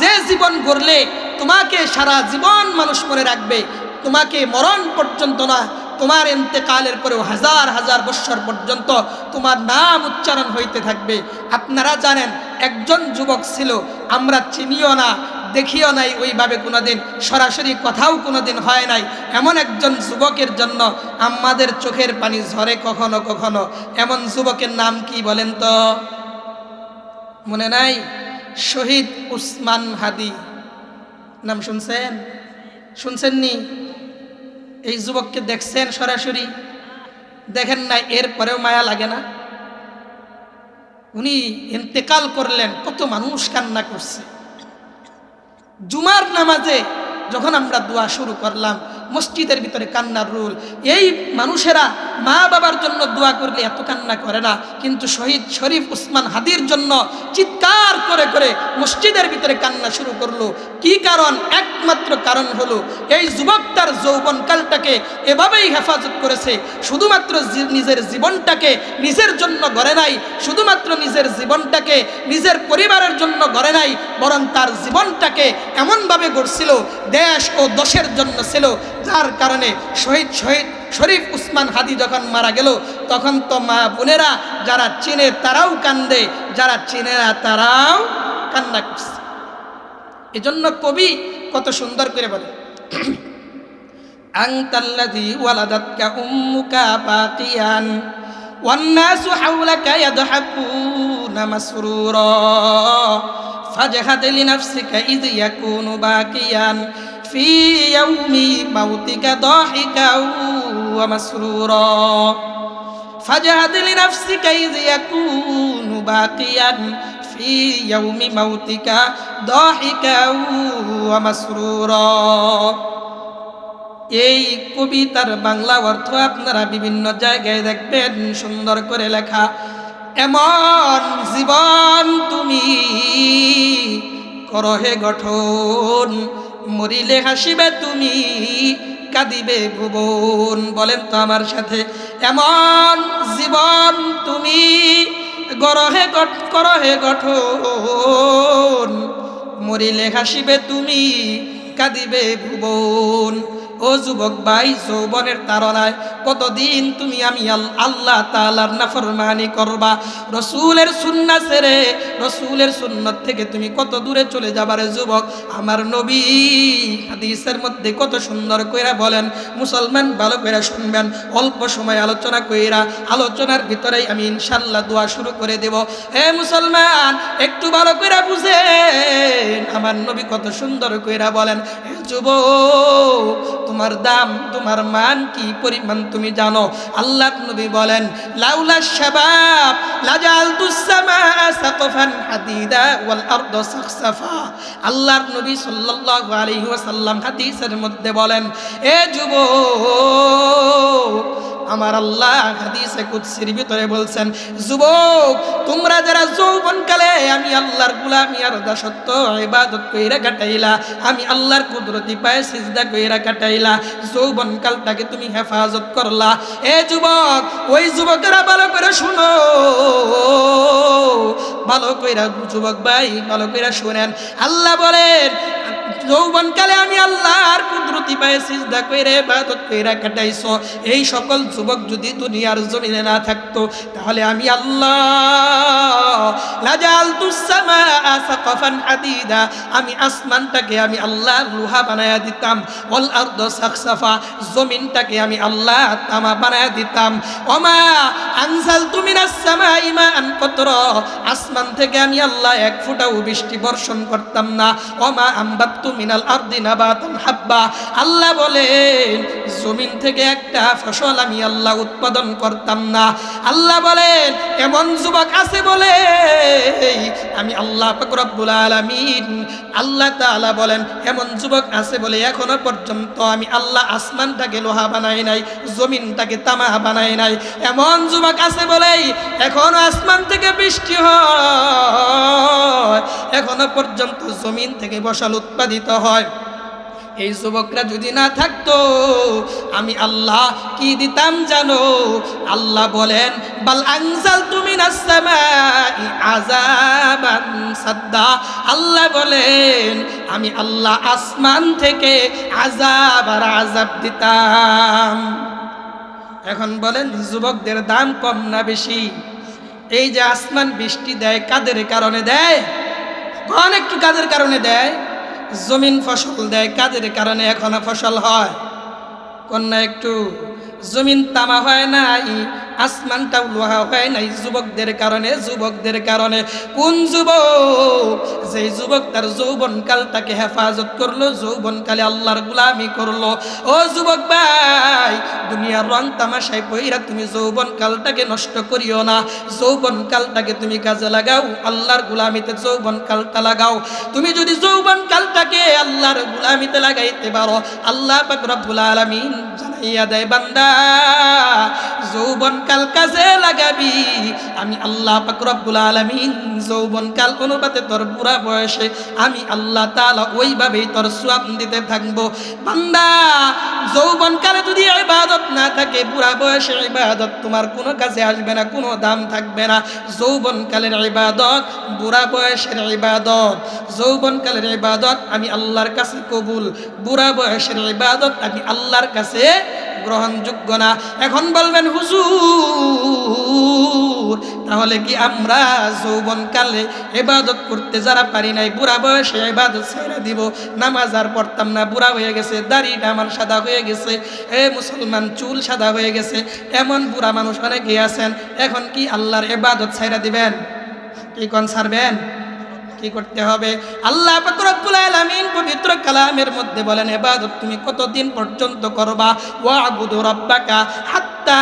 যে জীবন গড়লে তোমাকে সারা জীবন মানুষ মনে রাখবে। তোমাকে মরণ পর্যন্ত না, তোমার ইন্তেকালের পরেও হাজার হাজার বৎসর পর্যন্ত তোমার নাম উচ্চারণ হইতে থাকবে। আপনারা জানেন, একজন যুবক ছিল, আমরা চিনিও না, দেখিও নাই ওইভাবে কোনোদিন, সরাসরি কথাও কোনোদিন হয় নাই। এমন একজন যুবকের জন্য আমাদের চোখের পানি ঝরে কখনো কখনো। এমন যুবকের নাম কি বলেন তো? মনে নাই? শহীদ উসমান হাদি। নাম শুনছেন? শুনছেননি? এই যুবককে দেখছেন সরাসরি? দেখেন নাই, এরপরেও মায়া লাগে না? উনি ইন্তেকাল করলেন, কত মানুষ কান্না করছে। জুমার নামাজে যখন আমরা দোয়া শুরু করলাম, মসজিদের ভিতরে কান্নার রোল। এই মানুষেরা মা বাবার জন্য দোয়া করলে এত কান্না করে না, কিন্তু শহীদ শরীফ উসমান হাদির জন্য চিৎকার করে করে মসজিদের ভিতরে কান্না শুরু করলো। কি কারণ? একমাত্র কারণ হলো এই যুবক তার যৌবনকালটাকে এভাবেই হেফাজত করেছে। শুধুমাত্র নিজের জীবনটাকে নিজের জন্য গড়ে নাই, শুধুমাত্র নিজের জীবনটাকে নিজের পরিবারের জন্য গড়ে নাই, বরং তার জীবনটাকে এমনভাবে গড়ছিল, দেশ ও দশের জন্য ছিল। যার কারণে শহীদ শরীফ উসমান হাদি যখন মারা গেল, তখন তো মা বোনেরা যারা চিনে তারাও কান্দে, যারা চিনে না তারাও কান্না করছে। এজন্য কবি কত সুন্দর করে বলে, আনতাল্লাযী ওয়ালাদাতকা উম্মুকা বাকিয়ান ওয়ান নাসু হাওলাকা ইয়াদহাকুনা মাসরুরা ফাজহাদ লিনাফসিকা ইয ইয়াকুনু বাকিয়ান ফি ইয়াউমি মাউতিকা দাহিকাও ওয়া মাসরুরা ফাজহাদ লিনাফসিকা ইয ইয়াকুনু বাকিয়ান ফি ইয়াউমি মাউতিকা দাহিকাও ওয়া মাসরুরা। এই কবিতার বাংলা অর্থ আপনারা বিভিন্ন জায়গায় দেখবেন সুন্দর করে লেখা। এমন জীবন তুমি করহে গঠন, মরিলে হাসিবে তুমি, কাঁদিবে ভুবন। বলেন তো আমার সাথে, এমন জীবন তুমি করহে গঠন, মরিলে হাসিবে তুমি, কাঁদিবে ভুবন। ও যুবক ভাই, যৌবনের তাড়নায় কতদিন তুমি আমি আল্লাহ তাআলার নাফরমানি করবা? রসুলের সুন্নাত ছেড়ে, রসুলের সুন্নাত থেকে তুমি কত দূরে চলে যাবারে যুবক। আমার নবী হাদিসের মধ্যে কত সুন্দর কইরা বলেন, মুসলমান ভালো করে শুনবেন। অল্প সময় আলোচনা কইরা, আলোচনার ভিতরেই আমি ইনশাআল্লাহ দোয়া শুরু করে দেব। হে মুসলমান, একটু ভালো কইরা বুঝেন, আমার নবী কত সুন্দর কইরা বলেন, হে যুবক, তোমার দাম, তোমার মান কি পরিমাণ তুমি জানো? আল্লাহর নবী বলেন, লাউলা শাবাব লাজালতুস সামাআ সাকফান হাদিদা ওয়াল আরদা সাকসাফা। আল্লাহর নবী সাল্লাল্লাহু আলাইহি ওয়াসাল্লাম হাদিসের মধ্যে বলেন, এ যুবক, আমার আল্লাহ হাদিসে কুদসির ভিতরে বলছেন, যুবক তোমরা যারা যৌবনকালে আমি আল্লাহর গোলামি আর দাসত্ব ইবাদত কইরা কাটাইলা, আমি আল্লাহর কুদরতি পায়ে সিজদা কইরা কাটাইলা, যৌবনকালটাকে তুমি হেফাজত করলা। এ যুবক, ওই যুবকেরা ভালো করে শুনো, ভালো কইরা যুবক ভাই ভালো কইরা শুনেন। আল্লাহ বলেন যৌবনকালে আমি আল্লাহর কুদরতি পায়ে সিজদা কইরা ইবাদত কইরা কাটাইছো, এই সকল যুবক যদি দুনিয়ার জমিনে না থাকতো তাহলে আমি আল্লাহ লাজালতুস সামাআ সাকফান হাদিদা, আমি আসমানটাকে আমি আল্লাহ লোহা বানায়া দিতাম, ওয়াল আরদু সাকসাফা, জমিনটাকে আমি আল্লাহ তামা বানায়া দিতাম, ওমা আনজালতু মিনাস সামাই মাআন কতরা, আসমান থেকে আমি আল্লাহ এক ফোঁটাও বৃষ্টি বর্ষণ করতাম না, ওমা আমবাতু মিনাল আরদি নাবাতান হাব্বা, আল্লাহ বলেন জমিন থেকে একটা ফসল আমি আল্লাহ উৎপাদন করতাম না। আল্লাহ বলেন এমন যুবক আছে বলে আমি আল্লাহ পাক রব্বুল আলামিন, আল্লাহ তাআলা বলেন এমন যুবক আছে বলে এখনো পর্যন্ত আমি আল্লাহ আসমানটাকে লোহা বানাই নাই, জমিনটাকে তামা বানাই নাই। এমন যুবক আছে বলেই এখনো আসমান থেকে বৃষ্টি হয়, এখনো পর্যন্ত জমিন থেকে ফসল উৎপাদিত হয়। এই যুবকরা যদি না থাকতো আমি আল্লাহ কি দিতাম জানো? আল্লাহ বলেন বাল আনজালতু মিনাস সামাই আযাবান সাদ্দা, আল্লাহ বলেন আমি আল্লাহ আসমান থেকে আযাব আর আযাব দিতাম। এখন বলেন যুবকদের দাম কম না বেশি? এই যে আসমান বৃষ্টি দেয় কাদের কারণে দেয়? কোন একটু কাদের কারণে দেয়? জমিন ফসল দেয় কাদের কারণে এখনো ফসল হয়? কন্যা একটু জমিন তামা হয় নাই, আসমানটাও লোহা হয় নাই যুবকদের কারণে। যুবকদের কারণে কোন যুবক? যে যুবক তার যৌবনকালটাকে হেফাজত করলো, যৌবনকালে আল্লাহর গোলামি করলো। ও যুবক ভাই, দুনিয়ার রং তামাশায় পইরা তুমি যৌবনকালটাকে নষ্ট করিও না, যৌবনকালটাকে তুমি কাজে লাগাও, আল্লাহর গোলামিতে যৌবনকালটা লাগাও। তুমি যদি যৌবনকালটাকে আল্লাহর গোলামিতে লাগাইতে পারো, আল্লাহ পাক রব্বুল আলামিন জানাইয়া দেয় বান্দা যৌবনকাল কাজে লাগাবি, আমি আল্লাহ পাক রব্বুল আলামিন যৌবনকাল অনুপাতে তোর বুড়া বয়সে আমি আল্লাহ তাআলা ওইভাবেই তোর সওয়াব দিতে থাকবো। বান্দা যৌবনকালে যদি ইবাদত না থাকে, বুড়া বয়সে ইবাদত তোমার কোনো কাজে আসবে না, কোনো দাম থাকবে না। যৌবনকালের ইবাদত বুড়া বয়সের ইবাদত, যৌবনকালের ইবাদত আমি আল্লাহর কাছে কবুল, বুড়া বয়সের ইবাদত আমি আল্লাহর কাছে গ্রহণযোগ্য না। এখন বলবেন হুজুর তাহলে কি আমরা যৌবনকালে ইবাদত করতে যারা পারি নাই বুড়া বয়সে ইবাদত ছেড়ে দিব? নামাজ আর পড়তাম না, বুড়া হয়ে গেছে, দাড়িটা আমার সাদা হয়ে গেছে, এ মুসলমান চুল সাদা হয়ে গেছে, এমন বুড়া মানুষ অনেকেই আছেন, এখন কি আল্লাহর ইবাদত ছেড়ে দিবেন? কি কোন ছাড়বেন? কি করতে হবে? আল্লাহ পাক রব্বুল আলামিন পবিত্র কালামের মধ্যে বলেন ইবাদত তুমি কতদিন পর্যন্ত করবা? ওয়া'বুদু রাব্বাকা হাত্তা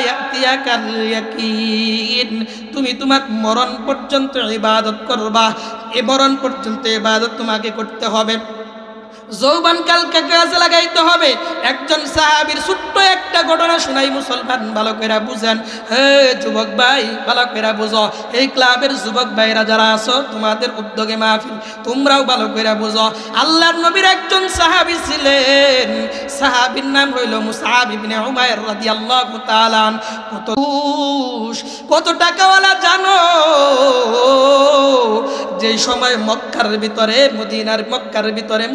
ইয়াতিয়াকাল ইয়াকিন, তুমি তোমার মরণ পর্যন্ত ইবাদত করবা, এই মরণ পর্যন্ত ইবাদত তোমাকে করতে হবে। যৌবনকালকে কাজে লাগাইতে হবে। একজন সাহাবীর ছোট্ট একটা ঘটনা শোনাই মুসলমান, ভালো করে বুঝেন। হে যুবক ভাই ভালো করে বুঝো, এই ক্লাবের যুবক ভাইরা যারা আছো তোমাদের উদ্যোগে মাহফিল, তোমরাও ভালো করে বুঝো। আল্লাহর নবীর একজন সাহাবী ছিলেন, সাহাবীর নাম হইল মুসআব ইবনে উমাইর রাদিয়াল্লাহু তাআলা আন। কত টাকাওয়ালা জানো? যেই সময় মক্কার ভিতরে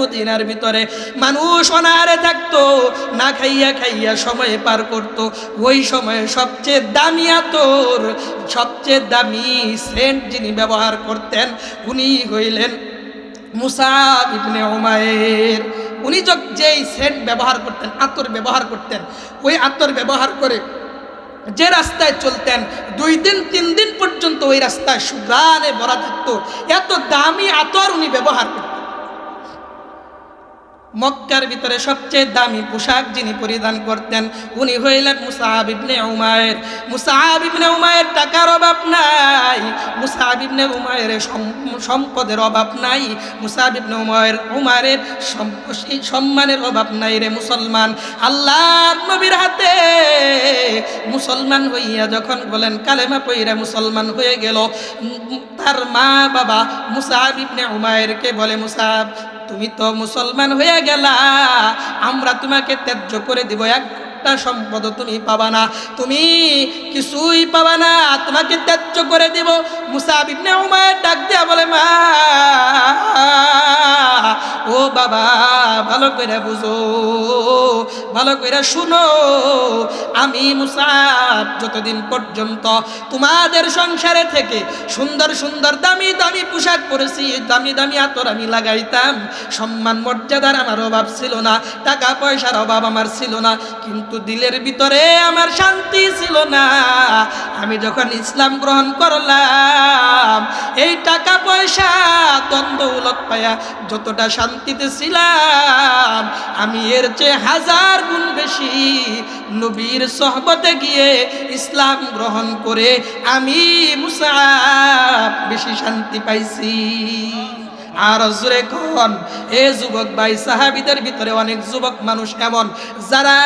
মদিনার ভিতরে মানুষ অনাহারে থাকতো, না খাইয়া খাইয়া সময় পার করতো, ওই সময়ে সবচেয়ে দামি আতর, সবচেয়ে দামি সেন্ট যিনি ব্যবহার করতেন উনি হইলেন মুসআব ইবনে উমাইর। উনি যেই সেন্ট ব্যবহার করতেন, আতর ব্যবহার করতেন, ওই আতর ব্যবহার করে যে রাস্তায় চলতেন 2 দিন 3 দিন পর্যন্ত ওই রাস্তায় সুঘ্রাণে ভরা থাকতো। এত দামি আতর উনি ব্যবহার করতেন। মক্কার ভিতরে সবচেয়ে দামি পোশাক যিনি পরিধান করতেন উনি হইলেন মুসআব ইবনে উমাইর। মুসআব ইবনে উমাইর টাকার অভাব নাই, মুসআব ইবনে উমাইরের সম্পদের অভাব নাই, মুসআব ইবনে উমাইরের সম্মানের অভাব নাই রে মুসলমান। আল্লাহর নবীর হাতে মুসলমান হইয়া যখন বলেন কালেমা পইরা মুসলমান হয়ে গেল, তার মা বাবা মুসআব ইবনে উমাইরকে বলে, মুসআব তুমি তো মুসলমান হয়ে গেলা, আমরা তোমাকে ত্যায্য করে দিব, একটা সম্পদ তুমি পাবা না, তুমি কিছুই পাবা না, তোমাকে ত্যায্য করে দিব। মুসআব ইবনে উমাইর ডাক দিয়া বলে, মা ও বাবা ভালো করে বুঝো, ভালো করে শুনো, আমি মুসআব যতদিন পর্যন্ত তোমাদের সংসারে থেকে সুন্দর সুন্দর দামি দামি পোশাক পরেছি, দামি দামি আতর আমি লাগাইতাম, সম্মান মর্যাদার আমার অভাব ছিল না, টাকা পয়সার অভাব আমার ছিল না, কিন্তু দিলের ভিতরে আমার শান্তি ছিল না। আমি যখন ইসলাম গ্রহণ করলাম, এই টাকা পয়সা দ্বন্দ্ব উলত পায়া যতটা শান্তিতে ছিলাম, আমি এর চেয়ে 1000 গুণ বেশি নবীর সোহবতে গিয়ে ইসলাম গ্রহণ করে আমি মুসআব বেশি শান্তি পাইছি। আর জোরে কোন এ যুবক ভাই, সাহাবীদের ভিতরে অনেক যুবক মানুষ এমন যারা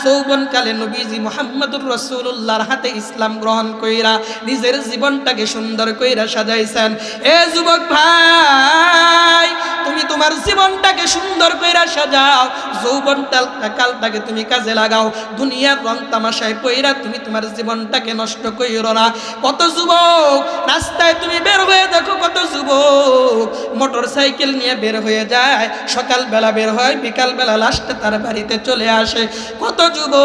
যৌবনকালে নবীজি মুহাম্মদুর রাসূলুল্লাহর হাতে ইসলাম গ্রহণ কইরা নিজের জীবনটাকে সুন্দর কইরা সাজাইছেন। এ যুবক ভাই, তুমি তোমার জীবনটাকে সুন্দর কইরা সাজাও, যৌবনকালটাকে তুমি কাজে লাগাও, দুনিয়ার রং তামাশায় পইরা তুমি তোমার জীবনটাকে নষ্ট কইরো না। কত যুবক রাস্তায় তুমি বের হয়ে দেখো, কত যুবক মোটর সাইকেল নিয়ে বের হয়ে যায়, সকালবেলা বের হয়, বিকালবেলা লাস্টে তার বাড়িতে চলে আসে। কত যুবক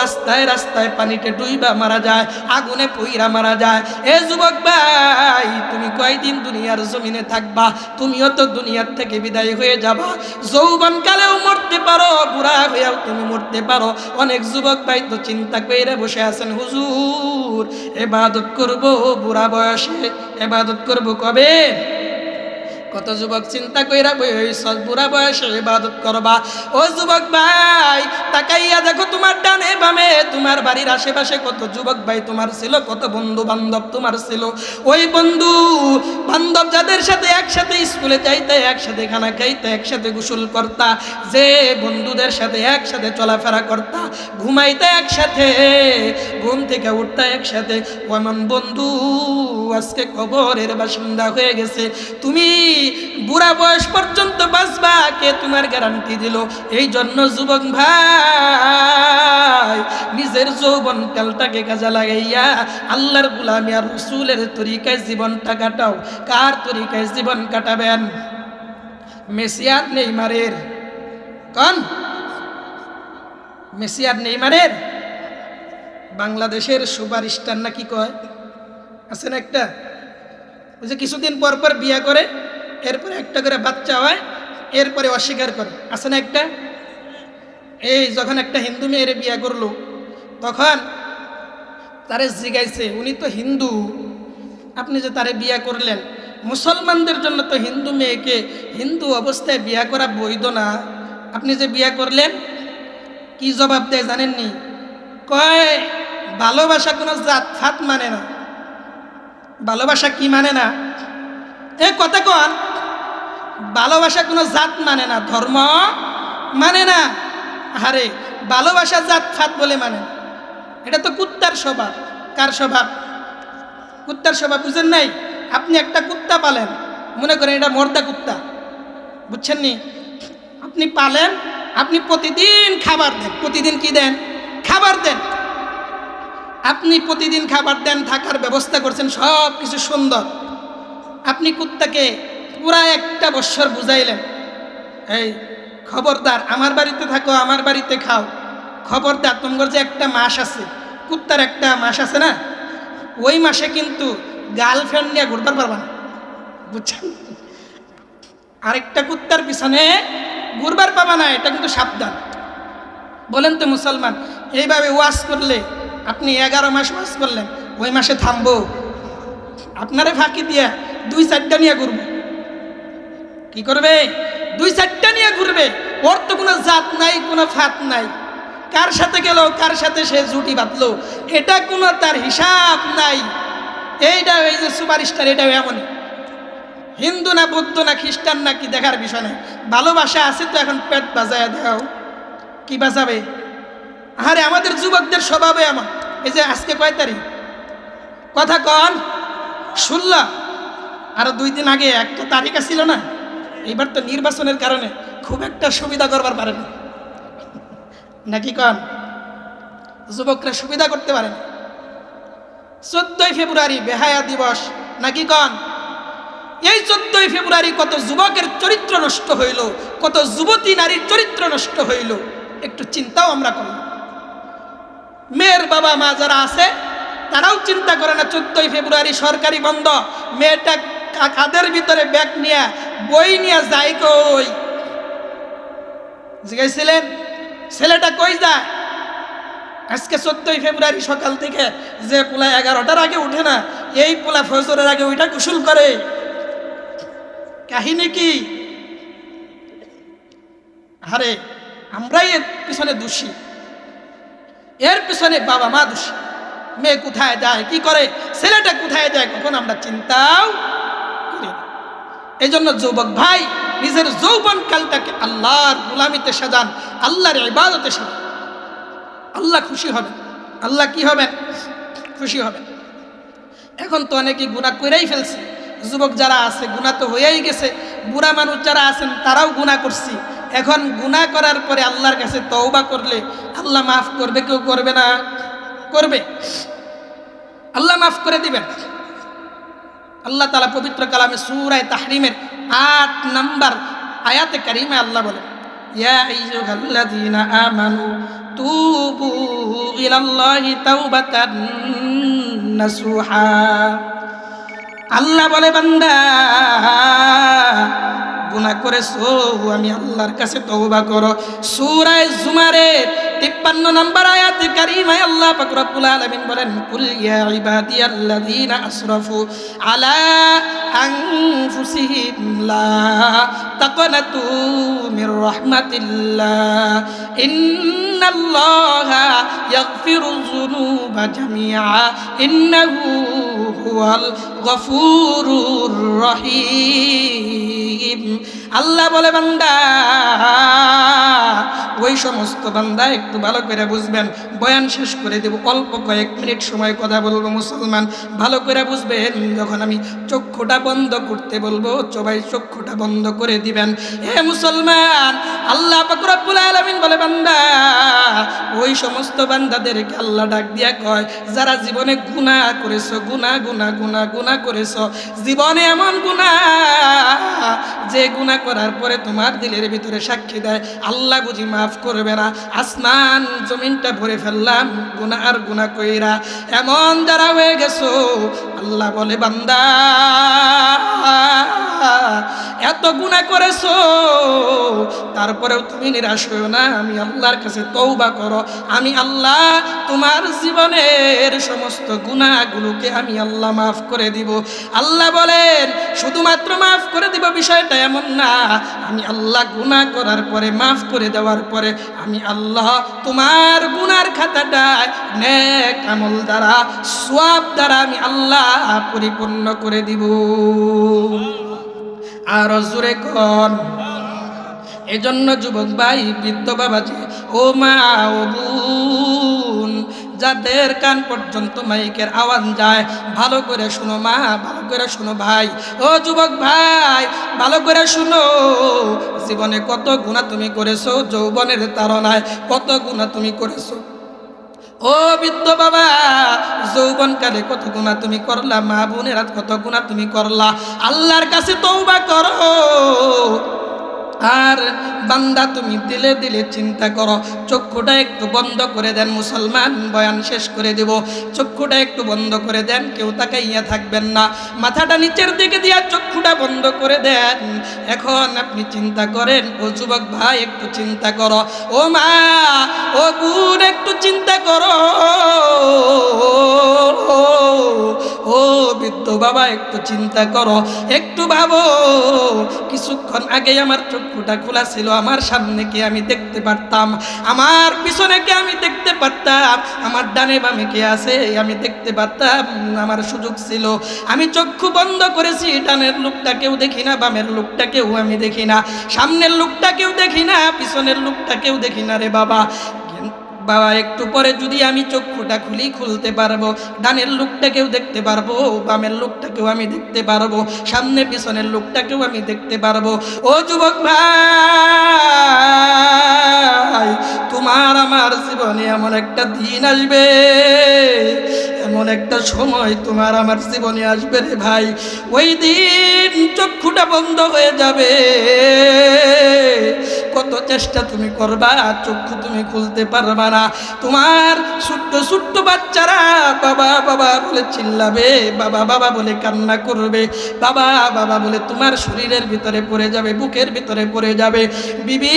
রাস্তায় রাস্তায় পানিতে ডুইবা মারা যায়, আগুনে পুইরা মারা যায়। এ যুবক ভাই, তুমি কয়দিন দুনিয়ার জমিনে থাকবা? তুমিও তো দুনিয়ার থেকে বিদায় হয়ে যাবা। যৌবনকালেও মরতে পারো, বুড়া হয়েও তুমি মরতে পারো। অনেক যুবক ভাই তো চিন্তা করে বসে আছেন, হুজুর ইবাদত করব বুড়া বয়সে, ইবাদত করব কবে? কত যুবক চিন্তা কইরা বুড়া বয়সে ইবাদত করবা। ও যুবক ভাই, তাকাইয়া দেখো তোমার ডানে বামে, তোমার বাড়ির আশেপাশে কত যুবক ভাই তোমার ছিল, কত বন্ধু বান্ধব তোমার ছিল। ওই বন্ধু বান্ধব যাদের সাথে একসাথে স্কুলে যাইতে, একসাথে খানা খাইতে, একসাথে গোসল করতা, যে বন্ধুদের সাথে একসাথে চলাফেরা করতা, ঘুমাইতে একসাথে, ঘুম থেকে উঠতা একসাথে, এমন বন্ধু আজকে কবরের বাসিন্দা হয়ে গেছে। তুমি বুড়া বয়স পর্যন্ত বাঁচবা, কে তোমার গ্যারান্টি দিল? এই জন্য যুবক ভাই, নিজের যৌবনকালটাকে কাজে লাগাইয়া আল্লাহর গোলামি আর রাসূলের তরিকায় জীবনটা কাটাও। কার তরিকায় জীবন কাটাবেন? মেসি আর নেইমারের? কোন মেসি আর নেইমারের? বাংলাদেশের সুপারস্টার না কি কয় আছে না একটা, ওই যে কিছুদিন পর পর বিয়ে করে, এরপরে একটা করে বাচ্চা হয়, এরপরে অস্বীকার করে, আছে না একটা? এই যখন একটা হিন্দু মেয়েরে বিয়ে করলো, তখন তারে জিগাইছে, উনি তো হিন্দু, আপনি যে তারে বিয়ে করলেন, মুসলমানদের জন্য তো হিন্দু মেয়েকে হিন্দু অবস্থায় বিয়ে করা বৈধ না, আপনি যে বিয়ে করলেন? কি জবাব দেয় জানেননি? কয় ভালোবাসা কোনো জাত ফাত মানে না। ভালোবাসা কি মানে না? এ কথা কন, ভালোবাসা কোনো জাত মানে না, ধর্ম মানে না। আরে ভালোবাসা জাত ফাত বলে মানে, এটা তো কুত্তার স্বভাব। কার স্বভাব? কুত্তার স্বভাব, বুঝেন নাই? আপনি একটা কুত্তা পালেন, মনে করেন এটা মর্দা কুত্তা, বুঝছেন নি? আপনি পালেন, আপনি প্রতিদিন খাবার দেন, প্রতিদিন কি দেন? খাবার দেন। আপনি প্রতিদিন খাবার দেন, থাকার ব্যবস্থা করছেন, সব কিছু সুন্দর। আপনি কুত্তাকে পুরা 1 বৎসর বুঝাইলেন, এই খবরদার আমার বাড়িতে থাকো, আমার বাড়িতে খাও, খবরদার তোমার যে একটা মাস আছে, কুত্তার একটা মাস আছে না, ওই মাসে কিন্তু গার্লফ্রেন্ড নিয়ে ঘুরতে পারবা না, বুঝছেন? আরেকটা কুত্তার পিছনে ঘুরবার পাবা না, এটা কিন্তু সাবধান। বলেন তো মুসলমান, এইভাবে ওয়াজ করলে আপনি 11 মাস ওয়াজ করলেন, ওই মাসে থামবো? আপনারে ফাঁকি দিয়া 2-4টা নিয়ে ঘুরবো। কি করবে? দুই চারটা নিয়ে ঘুরবে, ওর তো কোনো জাত নাই, কোনো ফাত নাই। কার সাথে গেল, কার সাথে সে জুটি বাঁধলো, এটা কোনো তার হিসাব নাই। এইটা এই যে সুপারস্টার, এটাও এমনই। হিন্দু না বৌদ্ধ না খ্রিস্টান না কি দেখার বিষয় নাই, ভালোবাসা আছে তো এখন পেট বাজায় দাও, কি বাজাবে? আরে আমাদের যুবকদের স্বভাবে এমন। এই যে আজকে কয় তারিখ, কথা কন 16, আরো 2 দিন আগে একটা তারিখ ছিল না? এইবার তো নির্বাচনের কারণে খুব একটা সুবিধা করবার পারে না, নাকি কন? যুবকরা সুবিধা করতে পারে না। 14ই ফেব্রুয়ারি বেহায়া দিবস, নাকি কন? এই 14ই ফেব্রুয়ারি কত যুবকের চরিত্র নষ্ট হইল, কত যুবতী নারীর চরিত্র নষ্ট হইল, একটু চিন্তাও আমরা করি। মেয়ের বাবা মা যারা আছে তারাও চিন্তা করে না 14ই ফেব্রুয়ারি সরকারি বন্ধ, মেয়েটা কাদের ভিতরে ব্যাগ নিয়ে বই নিয়ে যায় কই? জিজ্ঞাসিলেন ছেলেটা কই যায়? আজকে 14ই ফেব্রুয়ারি সকাল থেকে যে পোলা 11টার আগে উঠে না, এই পোলা ফজরের আগে ওইটা গোসল করে। কাহিনী কি? আরে আমরাই এর পিছনে দোষী, এর পিছনে বাবা মা দোষী। মেয়ে কোথায় যায়, কি করে, ছেলেটা কোথায় যায়, কখন আমরা চিন্তাও করি না। এই জন্য যুবক ভাই, নিজের যৌবন কালটাকে আল্লাহর গোলামিতে সাজান, আল্লাহর ইবাদতে সাজান। আল্লাহ খুশি হবেন। আল্লাহ কি হবেন? খুশি হবেন। এখন তো অনেকেই গুনাহ করেই ফেলছে, যুবক যারা আছে গুনাহ তো হয়েই গেছে, বুড়া মানুষ যারা আছেন তারাও গুনাহ করছি। এখন গুনাহ করার পরে আল্লাহর কাছে তওবা করলে আল্লাহ মাফ করবে, কেউ করবে না? করবে। আল্লাহ মাফ করে দিবেন। আল্লাহ তাআলা পবিত্র কালামে সূরা তাহরিমের 8 নম্বর আয়াতে কারিমে আল্লাহ বলেন, ইয়া আইয়ুহাল্লাযীনা আমানু তুবু ইলাল্লাহি তাওবাতান নাসুহা। আল্লাহ বলে, বান্দা গুনাহ করেছো, আমি আল্লাহর কাছে তওবা করো। সূরা জুমারের 53 নম্বর আয়াতে কারিমায় আল্লাহ পাক রব্বুল আলামিন বলেন, কুল ইয়া ইবাদিয়াল্লাযীনা আসরাফু আলা আনফুসিহিম লা তাকনাতু মির রাহমাতিল্লাহ ইন্নাল্লাহা ইয়াগফিরুয যুনুবা জামিআ ইন্নাহু হুয়াল গফুরুর রহিম। আল্লাহ বলে, বান্দা ওই সমস্ত বান্দা, একটু ভালো করে বুঝবেন, বয়ান শেষ করে দেব, অল্প কয়েক মিনিট সময় কথা বলবো। মুসলমান ভালো করে বুঝবেন, যখন আমি চক্ষুটা বন্ধ করতে বলবো সবাই চক্ষুটা বন্ধ করে দিবেন। হে মুসলমান, আল্লাহ পাক রব্বুল আলামিন বলে, বান্দা ওই সমস্ত বান্দাদেরকে আল্লাহ ডাক দিয়া কয়, যারা জীবনে গুনাহ করেছো, গুনাহ করেছো, জীবনে এমন গুনাহ যে গুনাহ করার পরে তোমার দিলের ভিতরে সাক্ষী দেয় আল্লাহ বুঝি মাফ করবে না, আসমান জমিনটা ভরে ফেললাম গুনাহ আর গুনাহ কইরা, এমন যারা হয়ে গেছো, আল্লাহ বলে, বান্দা এত গুনাহ করেছো তারপরেও তুমি নিরাশ হইও না, আমি আল্লাহর কাছে তওবা করো, আমি আল্লাহ তোমার জীবনের সমস্ত গুনাহগুলোকে আমি আল্লাহ মাফ করে দিব। আল্লাহ বলেন, শুধুমাত্র মাফ করে দিব বিষয়টা এমন না, আমি আল্লাহ গুনাহ করার পরে, মাফ করে দেওয়ার পরে আমি আল্লাহ তোমার গুনার খাতাটা নেক আমল দ্বারা, সওয়াব দ্বারা আমি আল্লাহ পরিপূর্ণ করে দিব। আর জোরে কোন। এজন্য যুবক ভাই, বৃদ্ধ বাবাজি, ও মা, ও বোন, যাদের কান পর্যন্ত মাইকের আওয়াজ যায়, ভালো করে শুনো মা, ভালো করে শুনো ভাই, ও যুবক ভাই ভালো করে শুনো। জীবনে কত গুনাহ তুমি করেছো, যৌবনের তাড়নায় কত গুনাহ তুমি করেছো। ও বৃদ্ধ বাবা, যৌবনকালে কত গুনাহ তুমি করলা, মা বোনেরা কত গুনাহ তুমি করলা, আল্লাহর কাছে তওবা করো। আর বান্দা তুমি দিলে দিলে চিন্তা করো, চক্ষুটা একটু বন্ধ করে দেন। মুসলমান, বয়ান শেষ করে দেব, চক্ষুটা একটু বন্ধ করে দেন, কেউ তাকাইয়া থাকবেন না, মাথাটা নিচের দিকে দিয়া চক্ষুটা বন্ধ করে দেন। এখন আপনি চিন্তা করেন, ও যুবক ভাই একটু চিন্তা করো, ও মা, ও বোন একটু চিন্তা করো, ও বৃদ্ধ বাবা, একটু চিন্তা করো, একটু ভাবো। কিছুক্ষণ আগে আমার চক্ষুটা খোলা ছিল, আমার সামনে কে আমি দেখতে পারতাম, আমার পিছনে কে আমি দেখতে পারতাম, আমার ডানে বামে কে আছে আমি দেখতে পারতাম, আমার সুযোগ ছিল। আমি চক্ষু বন্ধ করেছি, ডানের লোকটা কেউ দেখি না, বামের লোকটা কেউ আমি দেখি না, সামনের লোকটা কেউ দেখি না, পিছনের লোকটা কেউ দেখি না রে বাবা। বাবা একটু পরে যদি আমি চক্ষুটা খুলতে পারবো, ডানের লোকটাকেও দেখতে পারবো, বামের লোকটাকেও আমি দেখতে পারবো, সামনে পিছনের লোকটাকেও আমি দেখতে পারবো। ও যুবক ভাই, তোমার আমার জীবনে এমন একটা দিন আসবে, এমন একটা সময় তোমার আমার জীবনে আসবে রে ভাই, ওই দিন চক্ষুটা বন্ধ হয়ে যাবে। কত চেষ্টা তুমি করবা, চক্ষু তুমি খুলতে পারবা না। তোমার ছোট্ট ছোট্ট বাচ্চারা বাবা বাবা বলে চিল্লাবে, বাবা বাবা বলে কান্না করবে, বাবা বাবা বলে তোমার শরীরের ভিতরে পড়ে যাবে, বুকের ভিতরে পড়ে যাবে। বিবি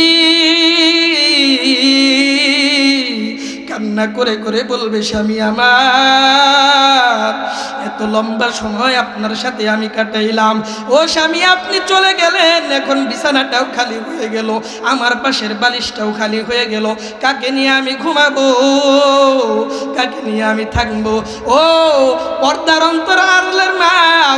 কান্না করে করে বলবে, স্বামী আমার, এত লম্বা সময় আপনার সাথে আমি কাটাইলাম, ও স্বামী আপনি চলে গেলেন, এখন বিছানাটাও খালি হয়ে গেল, আমার পাশের বালিশটাও খালি হয়ে গেল, কাকে নিয়ে আমি ঘুমাবো, কাকে নিয়ে আমি থাকবো? ও পর্দার অন্তরালের মা,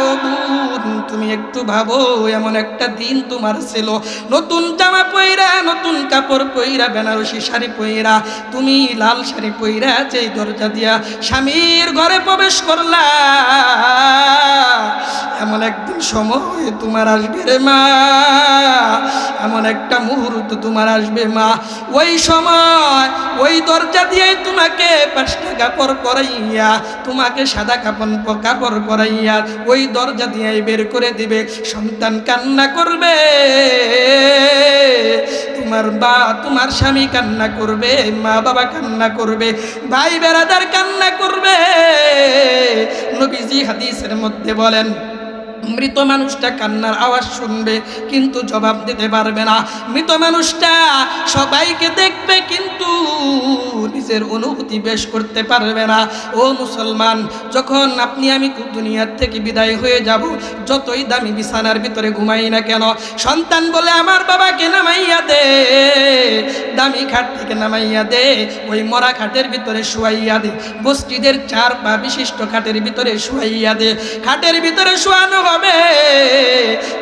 ও বোন, তুমি একটু ভাবো, এমন একটা দিন তোমার ছিল, নতুন জামা পইরা, নতুন কাপড় পইরা, বেনারসি শাড়ি পইরা, তুমি লাল শাড়ি পইরা যেই দরজা দিয়া স্বামীর ঘরে প্রবেশ করলা, এমন একদিন সময় তোমার আসবে রে মা, এমন একটা মুহূর্ত তোমার আসবে মা, ওই সময় ওই দরজা দিয়ে তোমাকে 5 টাকা কাপড় পরাইয়া, তোমাকে সাদা কাপড় পরাইয়া ওই দরজা দিয়ে বের করে দিবে। সন্তান কান্না করবে, তোমার তোমার স্বামী কান্না করবে, মা বাবা কান্না করবে, ভাই বেরাদার কান্না করবে। নবীজি হাদিসের মধ্যে বলেন, মৃত মানুষটা কান্নার আওয়াজ শুনবে কিন্তু জবাব দিতে পারবে না, মৃত মানুষটা সবাইকে দেখবে কিন্তু নিজের অনুভূতি পেশ করতে পারবে না। ও মুসলমান, যখন আপনি আমি দুনিয়ার থেকে বিদায় হয়ে যাব, যতই দামি বিছানার ভিতরে ঘুমাই না কেন, সন্তান বলে আমার বাবাকে নামাইয়া দে, দামি খাট থেকে নামাইয়া দে, ওই মরা খাটের ভিতরে শুয়াইয়া দে, মসজিদের 4 পা বিশিষ্ট খাটের ভিতরে শুয়াইয়া দে, খাটের ভিতরে শোয়ানো হবে,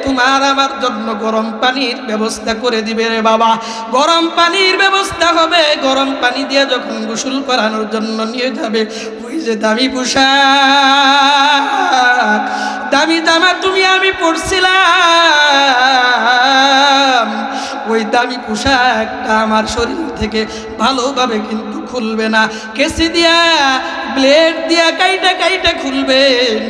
তোমার আমার জন্য গরম পানির ব্যবস্থা করে দিবে রে বাবা, গরম পানির ব্যবস্থা হবে, গরম পানি দিয়ে যখন গোসল করানোর জন্য নিয়ে যাবে, ওই যে দামি পোশাক, দামি জামা তুমি আমি পরছিলাম, ওই দামি পোশাকটা আমার শরীর থেকে ভালোভাবে কিন্তু খুলবে না, কেসি দিয়া ব্লেড দিয়া কাইটা কাইটা খুলবে।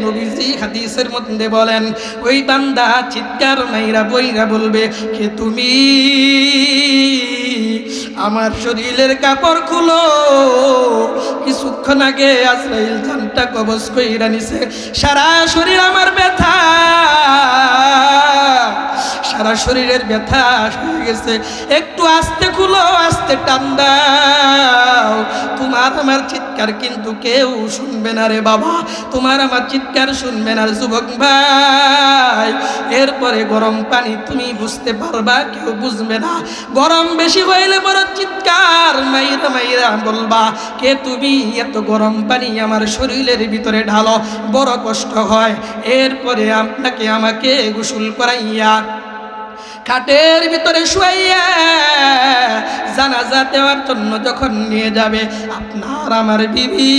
নবীজি হাদিসের মধ্যে বলেন, ওই বান্দা চিৎকার মাইরা বইরা বলবে, কে তুমি, আমার শরীরের কাপড় খুলো, কিছুক্ষণ আগে আজরাইল জানটা কবজ কইরা নিছে, সারা শরীর আমার ব্যথা, সারা শরীরের ব্যথা হয়ে গেছে, একটু আস্তে খুলো, আস্তে টান দাও, তোমার আমার চিৎকার কিন্তু কেউ শুনবে না রে বাবা, তোমার আমার চিৎকার শুনবে না যুবক ভাই। এরপরে গরম পানি তুমি বুঝতে পারবা, কেউ বুঝবে না, গরম বেশি হইলে বড় চিৎকার মাইরা মাইরা বলবা, কে তুমি, এত গরম পানি আমার শরীরের ভিতরে ঢালো, বড় কষ্ট হয়। এরপরে আপনাকে আমাকে গোসল করাইয়া খাটের ভিতরে শুয়াইয়া জানাজা দেওয়ার জন্য যখন নিয়ে যাবে, আপনার আমার বিবি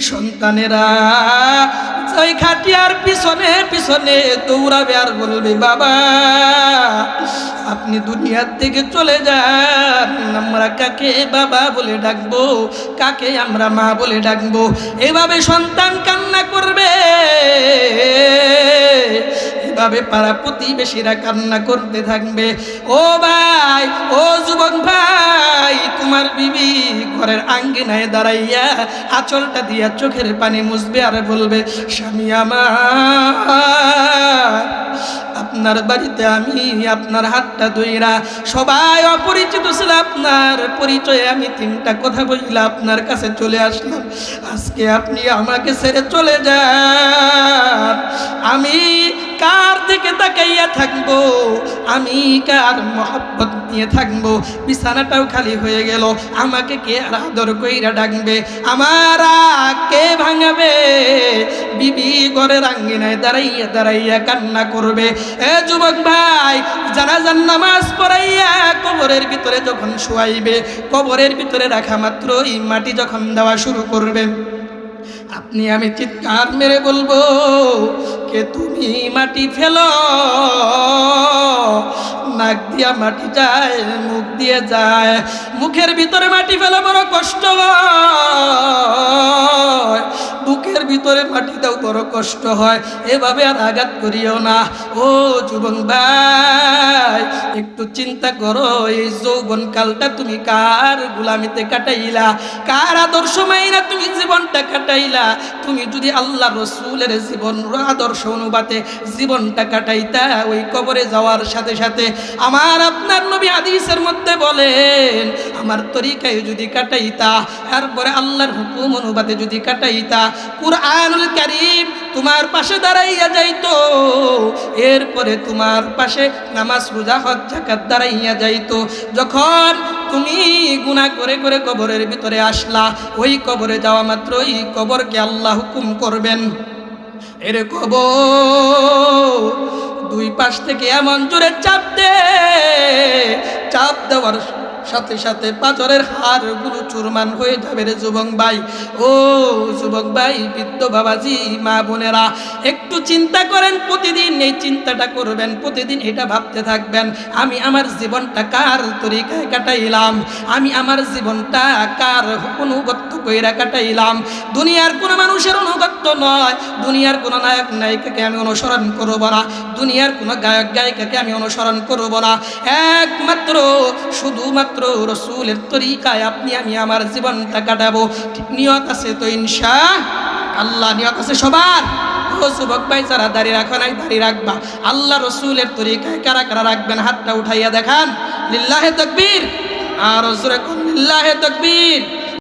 সন্তানেরা ওই খাটিয়ার পিছনে পিছনে দৌড়াবে আর বলবে, বাবা আপনি দুনিয়ার থেকে চলে যান, আমরা কাকে বাবা বলে ডাকবো, কাকে আমরা মা বলে ডাকবো? এভাবে সন্তান কান্না করবে, এভাবে পাড়া প্রতিবেশীরা কান্না করতে থাকবে। ও ভাই, ও যুবক ভাই, তোমার বিবি ঘরের আঙ্গিনায় দাঁড়াইয়া আঁচলটা দিয়া চোখের পানি মুছবে আর বলবে, স্বামী আমার, আপনার বাড়িতে আমি আপনার হাতটা ধইরা, সবাই অপরিচিত ছিল, আপনার পরিচয়ে আমি 3টা কথা বইলা আপনার কাছে চলে আসলাম। আজকে আপনি আমাকে ছেড়ে চলে যান, আমি কার দিকে তাকাইয়া থাকবো, আমি কার মহব্বত নিয়ে থাকবো? বিছানাটাও খালি হয়ে গেল, আমাকে কে আর আদর কইরা ডাকবে? আমার কে ভাঙাবে? বিবি ঘরের আঙ্গিনায় দাঁড়াইয়া দাঁড়াইয়া কান্না করবে। এ যুবক ভাই, জানাজার নামাজ পড়াইয়া কবরের ভিতরে যখন শুয়াইবে, কবরের ভিতরে রাখা মাত্রই মাটি যখন দেওয়া শুরু করবে, আপনি আমি চিৎকার মেরে বলবো, কে তুমি? মাটি ফেলো। নাক দিয়া মাটি যায়, মুখ দিয়ে যায়, মুখের ভিতরে মাটি ফেলা বড় কষ্ট হয়, বুকের ভিতরে মাটি দাও বড় কষ্ট হয়। এভাবে আর আঘাত করিও না। ও যুবক ভাই, একটু চিন্তা করো, এই যৌবন কালটা তুমি কার গোলামিতে কাটাইলা, কার আদর্শ মাইরা তুমি জীবনটা কাটাইলা? তুমি যদি আল্লাহ রসুলের জীবন আদর্শ অনুপাতে জীবনটা কাটাইতা, ওই কবরে যাওয়ার সাথে সাথে আমার আপনার নবী হাদিসের মধ্যে বলেন, আমার তরিকায় যদি কাটাইতা, তারপরে আল্লাহর হুকুম অনুপাতে যদি কাটাইতা, কুরআনুল কারীম তোমার পাশে দাঁড়াইয়া যাইতো, এরপরে তোমার পাশে নামাজ রোজা হজ যাকাত দাঁড়াইয়া যাইতো। যখন তুমি গুনাহ করে করে কবরের ভিতরে আসলা, ওই কবরে যাওয়া মাত্রই কবরকে আল্লাহ হুকুম করবেন, এর কবর দুই পাশ থেকে এমন জোরে চাপ দে, চাপ দেওয়ার সাথে সাথে পাথরের হাড়গুলো চুরমান হয়ে যাবে রে যুবক ভাই। ও যুবক ভাই, বৃদ্ধ বাবাজি, মা বোনেরা, একটু চিন্তা করেন, প্রতিদিন এই চিন্তাটা করবেন, প্রতিদিন এটা ভাবতে থাকবেন, আমি আমার জীবনটা কার তরিকায় কাটাইলাম, আমি আমার জীবনটা কার অনুগত্য কইরা কাটাইলাম। দুনিয়ার কোনো মানুষের অনুগত্য নয়, দুনিয়ার কোনো নায়ক নায়িকাকে আমি অনুসরণ করব না, দুনিয়ার কোনো গায়ক গায়িকাকে আমি অনুসরণ করব না, একমাত্র শুধুমাত্র রসুলের তরিকায় আপনি আমি আমার জীবনটা কাটাবো। ঠিক নিয়ত আছে তো ইনশাআল্লাহ? নিয়ত আছে সবার? ও যুবক ভাই, যারা দাড়ি রাখা নাই দাড়ি রাখবা, আল্লাহ রসুলের তরিকায় কারা কারা রাখবেন হাতটা উঠাইয়া দেখান। লিল্লাহে তাকবীর, আর জোরে কোন লিল্লাহে তাকবীর।